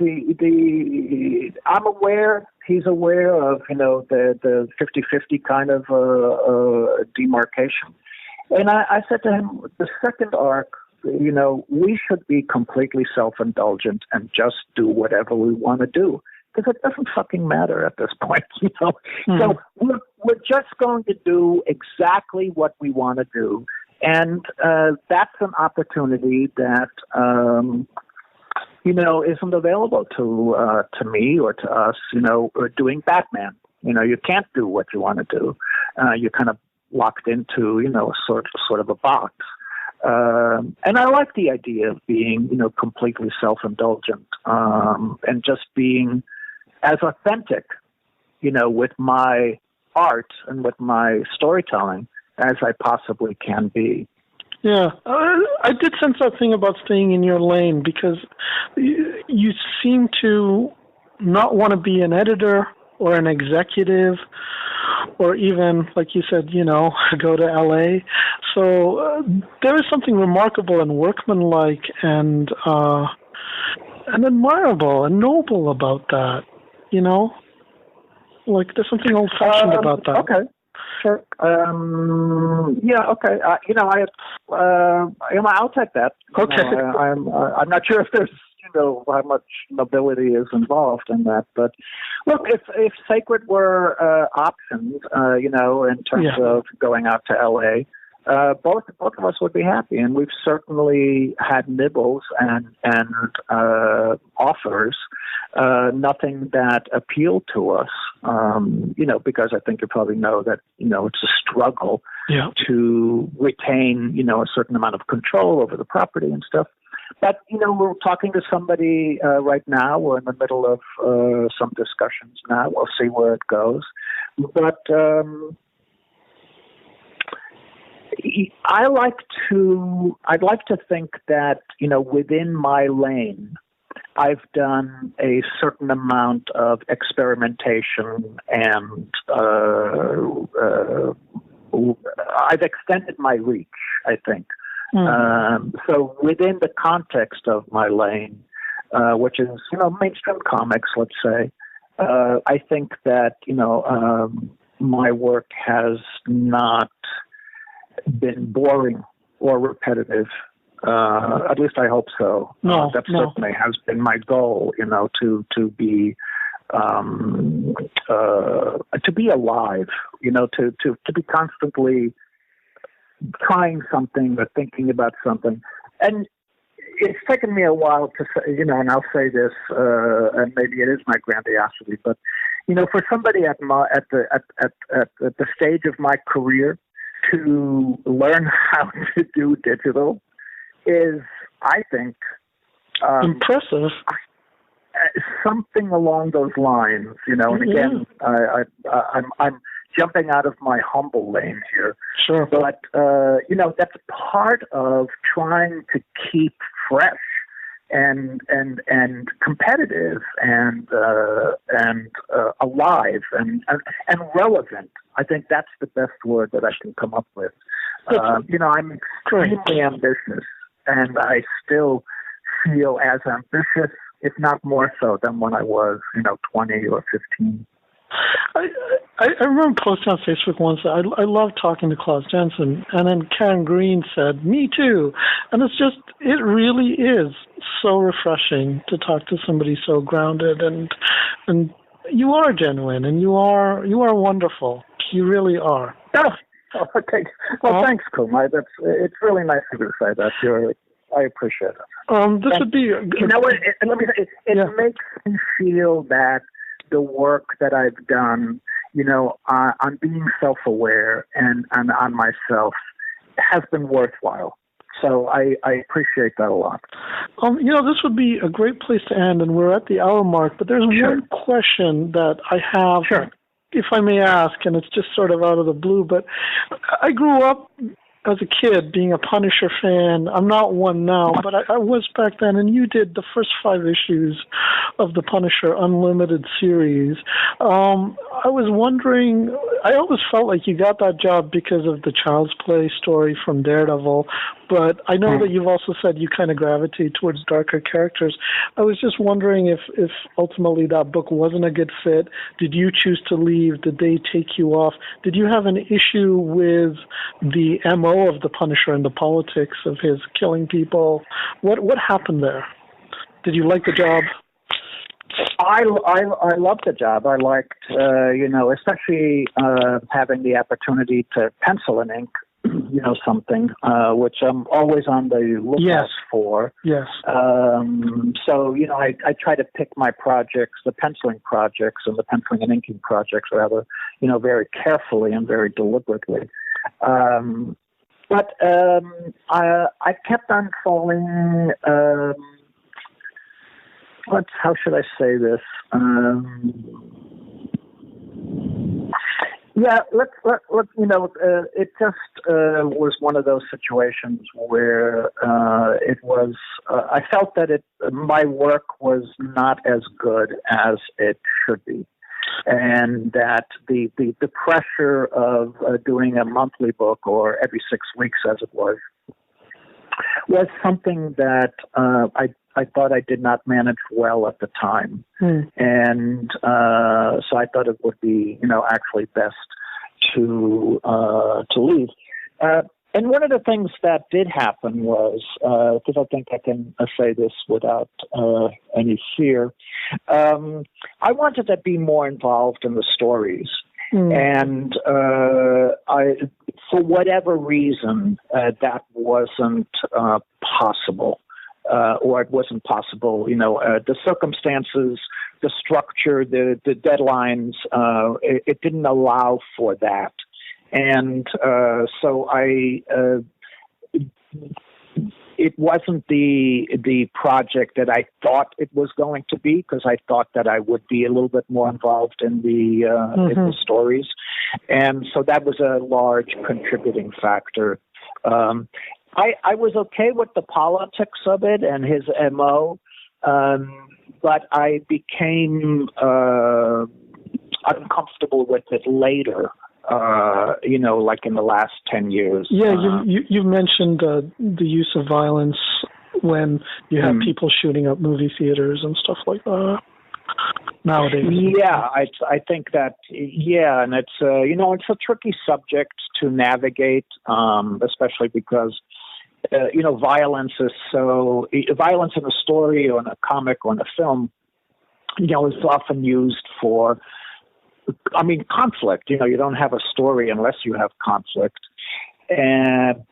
C: I'm aware. He's aware of, the 50-50 kind of demarcation. And I said to him, the second arc, we should be completely self-indulgent and just do whatever we want to do. Because it doesn't fucking matter at this point, Mm-hmm. So we're just going to do exactly what we want to do. And that's an opportunity that... isn't available to me or to us, or doing Batman. You can't do what you want to do. You're kind of locked into, a sort of a box. And I like the idea of being, completely self-indulgent, and just being as authentic, with my art and with my storytelling as I possibly can be.
B: Yeah, I did sense that thing about staying in your lane because you seem to not want to be an editor or an executive or even, like you said, go to LA. So there is something remarkable and workmanlike and admirable and noble about that, Like there's something old-fashioned about that.
C: Okay. Sure. Yeah. Okay. I'll take that.
B: Okay.
C: I'm not sure if there's how much nobility is involved in that, but look, if sacred were options, in terms of going out to LA, both of us would be happy, and we've certainly had nibbles and offers. Nothing that appealed to us, because I think you probably know that it's a struggle to retain a certain amount of control over the property and stuff. But we're talking to somebody right now. We're in the middle of some discussions now. We'll see where it goes, but. I'd like to think that, within my lane, I've done a certain amount of experimentation and I've extended my reach, I think. So within the context of my lane, which is, mainstream comics, let's say, I think that, my work has not been boring or repetitive. At least I hope so. That certainly has been my goal, to be alive, to be constantly trying something or thinking about something. And it's taken me a while to say, and I'll say this, and maybe it is my grandiosity, but for somebody at the stage of my career, to learn how to do digital is, I think,
B: impressive.
C: Something along those lines, And again, I'm jumping out of my humble lane here.
B: Sure.
C: But that's part of trying to keep fresh and competitive and alive and relevant. I think that's the best word that I can come up with. I'm extremely ambitious, and I still feel as ambitious, if not more so, than when I was, 20 or 15.
B: I remember posting on Facebook once that I love talking to Klaus Janson, and then Karen Green said, "Me too," and it really is so refreshing to talk to somebody so grounded, and you are genuine, and you are wonderful. You really are.
C: Oh, okay. Well, thanks, Koom. It's really nice of you to say that. I appreciate it.
B: This would be.
C: Let me say, it makes me feel that the work that I've done, on being self-aware and on myself, has been worthwhile. So I appreciate that a lot.
B: This would be a great place to end, and we're at the hour mark, but there's one question that I have, if I may ask, and it's just sort of out of the blue, but I grew up as a kid being a Punisher fan. I'm not one now, but I was back then, and you did the first 5 issues of the Punisher Unlimited series. I was wondering, I always felt like you got that job because of the Child's Play story from Daredevil, but I know that you've also said you kind of gravitate towards darker characters. I was just wondering if ultimately that book wasn't a good fit. Did you choose to leave? Did they take you off? Did you have an issue with the MO of the Punisher and the politics of his killing people? What happened there? Did you like the job?
C: I loved the job. I liked, especially having the opportunity to pencil and ink, something, which I'm always on the lookout for.
B: Yes.
C: So, I try to pick my projects, the penciling projects and the penciling and inking projects rather, very carefully and very deliberately. But I kept on falling, how should I say this? Yeah, it just was one of those situations where it was. I felt that my work was not as good as it should be, and that the pressure of doing a monthly book or every 6 weeks, as it was something that I thought I did not manage well at the time. And so I thought it would be, actually best to leave. And one of the things that did happen was, because I think I can say this without any fear, I wanted to be more involved in the stories. And for whatever reason, that wasn't possible. Or it wasn't possible, the circumstances, the structure, the deadlines, it didn't allow for that. And so it wasn't the project that I thought it was going to be, because I thought that I would be a little bit more involved in the stories. And so that was a large contributing factor. I was okay with the politics of it and his MO, but I became uncomfortable with it later, like in the last 10 years.
B: Yeah, you mentioned the use of violence when you have people shooting up movie theaters and stuff like that. Nowadays.
C: Yeah, I think that, and it's, it's a tricky subject to navigate, especially because violence in a story or in a comic or in a film, is often used for, conflict. You don't have a story unless you have conflict.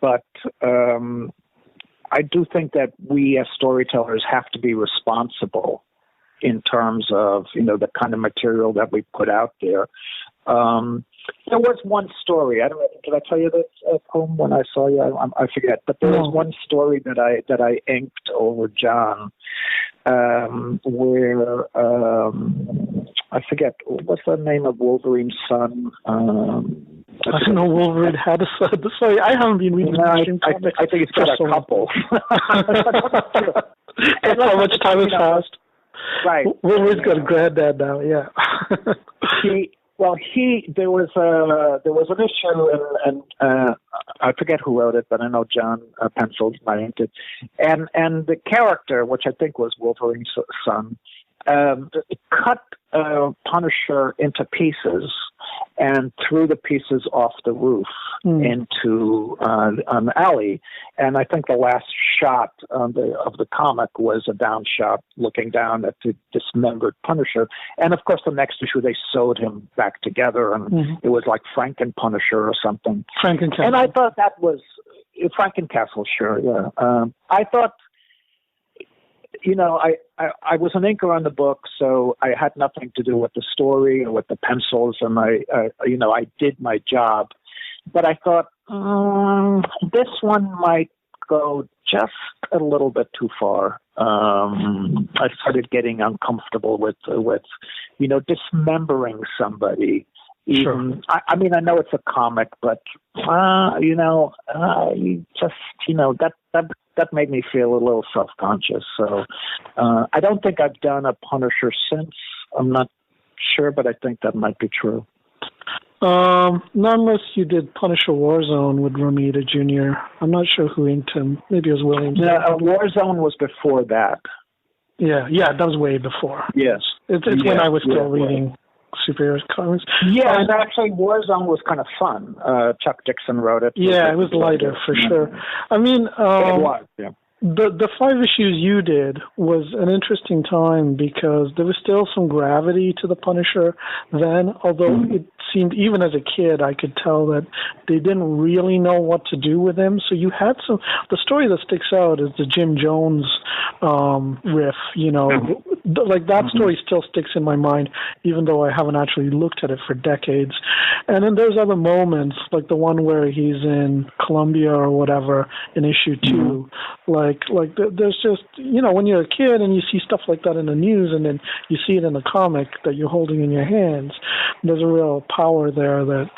C: But I do think that we as storytellers have to be responsible in terms of, the kind of material that we put out there. There was one story. I don't know. Did I tell you this, Koom, when I saw you? I forget. But there was one story that I inked over John, where I forget what's the name of Wolverine's son.
B: I don't know. Wolverine had a son. Sorry, I haven't been reading mainstream comics.
C: I think it's got a couple.
B: That's how much time has passed.
C: Right.
B: Wolverine's got a granddad now. Yeah.
C: There was an issue, and I forget who wrote it, but I know John penciled my inked it, and the character, which I think was Wolverine's son, cut Punisher into pieces and threw the pieces off the roof into an alley. And I think the last shot of the comic was a down shot looking down at the dismembered Punisher. And of course, the next issue they sewed him back together, and it was like Franken Punisher or something.
B: Frankencastle.
C: And I thought that was Frankencastle, sure, yeah. I thought, I was an inker on the book, so I had nothing to do with the story or with the pencils, and I did my job. But I thought this one might go just a little bit too far. I started getting uncomfortable with dismembering somebody. Even, sure. I know it's a comic, but that made me feel a little self-conscious. So I don't think I've done a Punisher since. I'm not sure, but I think that might be true.
B: Not unless you did Punisher Warzone with Romita Jr. I'm not sure who inked him. Maybe it was Williams.
C: Yeah, Warzone was before that.
B: Yeah, that was way before.
C: Yes.
B: It's when I was still reading superhero comics.
C: Yeah, and actually Warzone was kind of fun. Chuck Dixon wrote it.
B: Yeah, it was lighter for sure. I mean,
C: it was, yeah.
B: The 5 issues you did was an interesting time because there was still some gravity to the Punisher then, although it seemed, even as a kid, I could tell that they didn't really know what to do with him. So you had the story that sticks out is the Jim Jones riff, like that story still sticks in my mind, even though I haven't actually looked at it for decades. And then there's other moments, like the one where he's in Colombia or whatever in issue 2. There's just, when you're a kid and you see stuff like that in the news and then you see it in a comic that you're holding in your hands, there's a real power there that,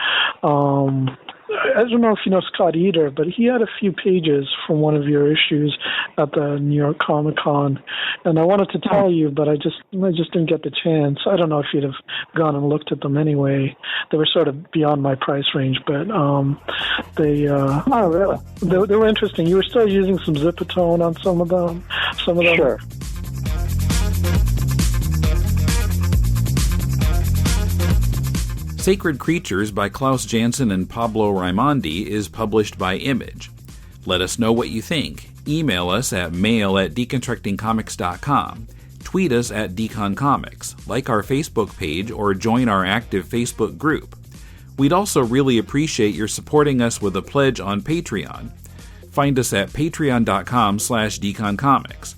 B: I don't know if you know Scott Eder, but he had a few pages from one of your issues at the New York Comic Con, and I wanted to tell you, but I just didn't get the chance. I don't know if you'd have gone and looked at them anyway. They were sort of beyond my price range, but they were interesting. You were still using some Zipatone on some of them.
C: Sure.
A: Sacred Creatures by Klaus Janson and Pablo Raimondi is published by Image. Let us know what you think. Email us at mail@deconstructingcomics.com. Tweet us at deconcomics. Like our Facebook page or join our active Facebook group. We'd also really appreciate your supporting us with a pledge on Patreon. Find us at patreon.com/deconcomics.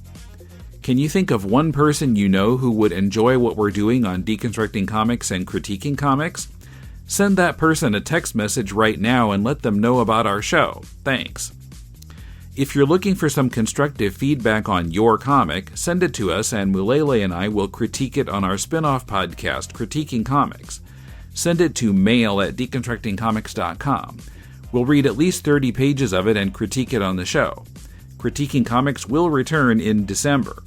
A: Can you think of one person you know who would enjoy what we're doing on Deconstructing Comics and Critiquing Comics? Send that person a text message right now and let them know about our show. Thanks. If you're looking for some constructive feedback on your comic, send it to us and Mulele and I will critique it on our spin-off podcast, Critiquing Comics. Send it to mail@deconstructingcomics.com. We'll read at least 30 pages of it and critique it on the show. Critiquing Comics will return in December.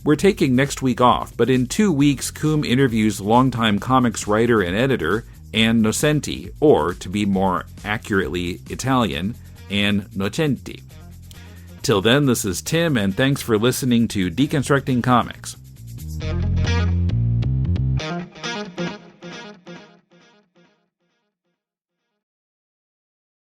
A: We're taking next week off, but in 2 weeks, Koom interviews longtime comics writer and editor Ann Nocenti, or, to be more accurately Italian, Ann Nocenti. Till then, this is Tim, and thanks for listening to Deconstructing Comics.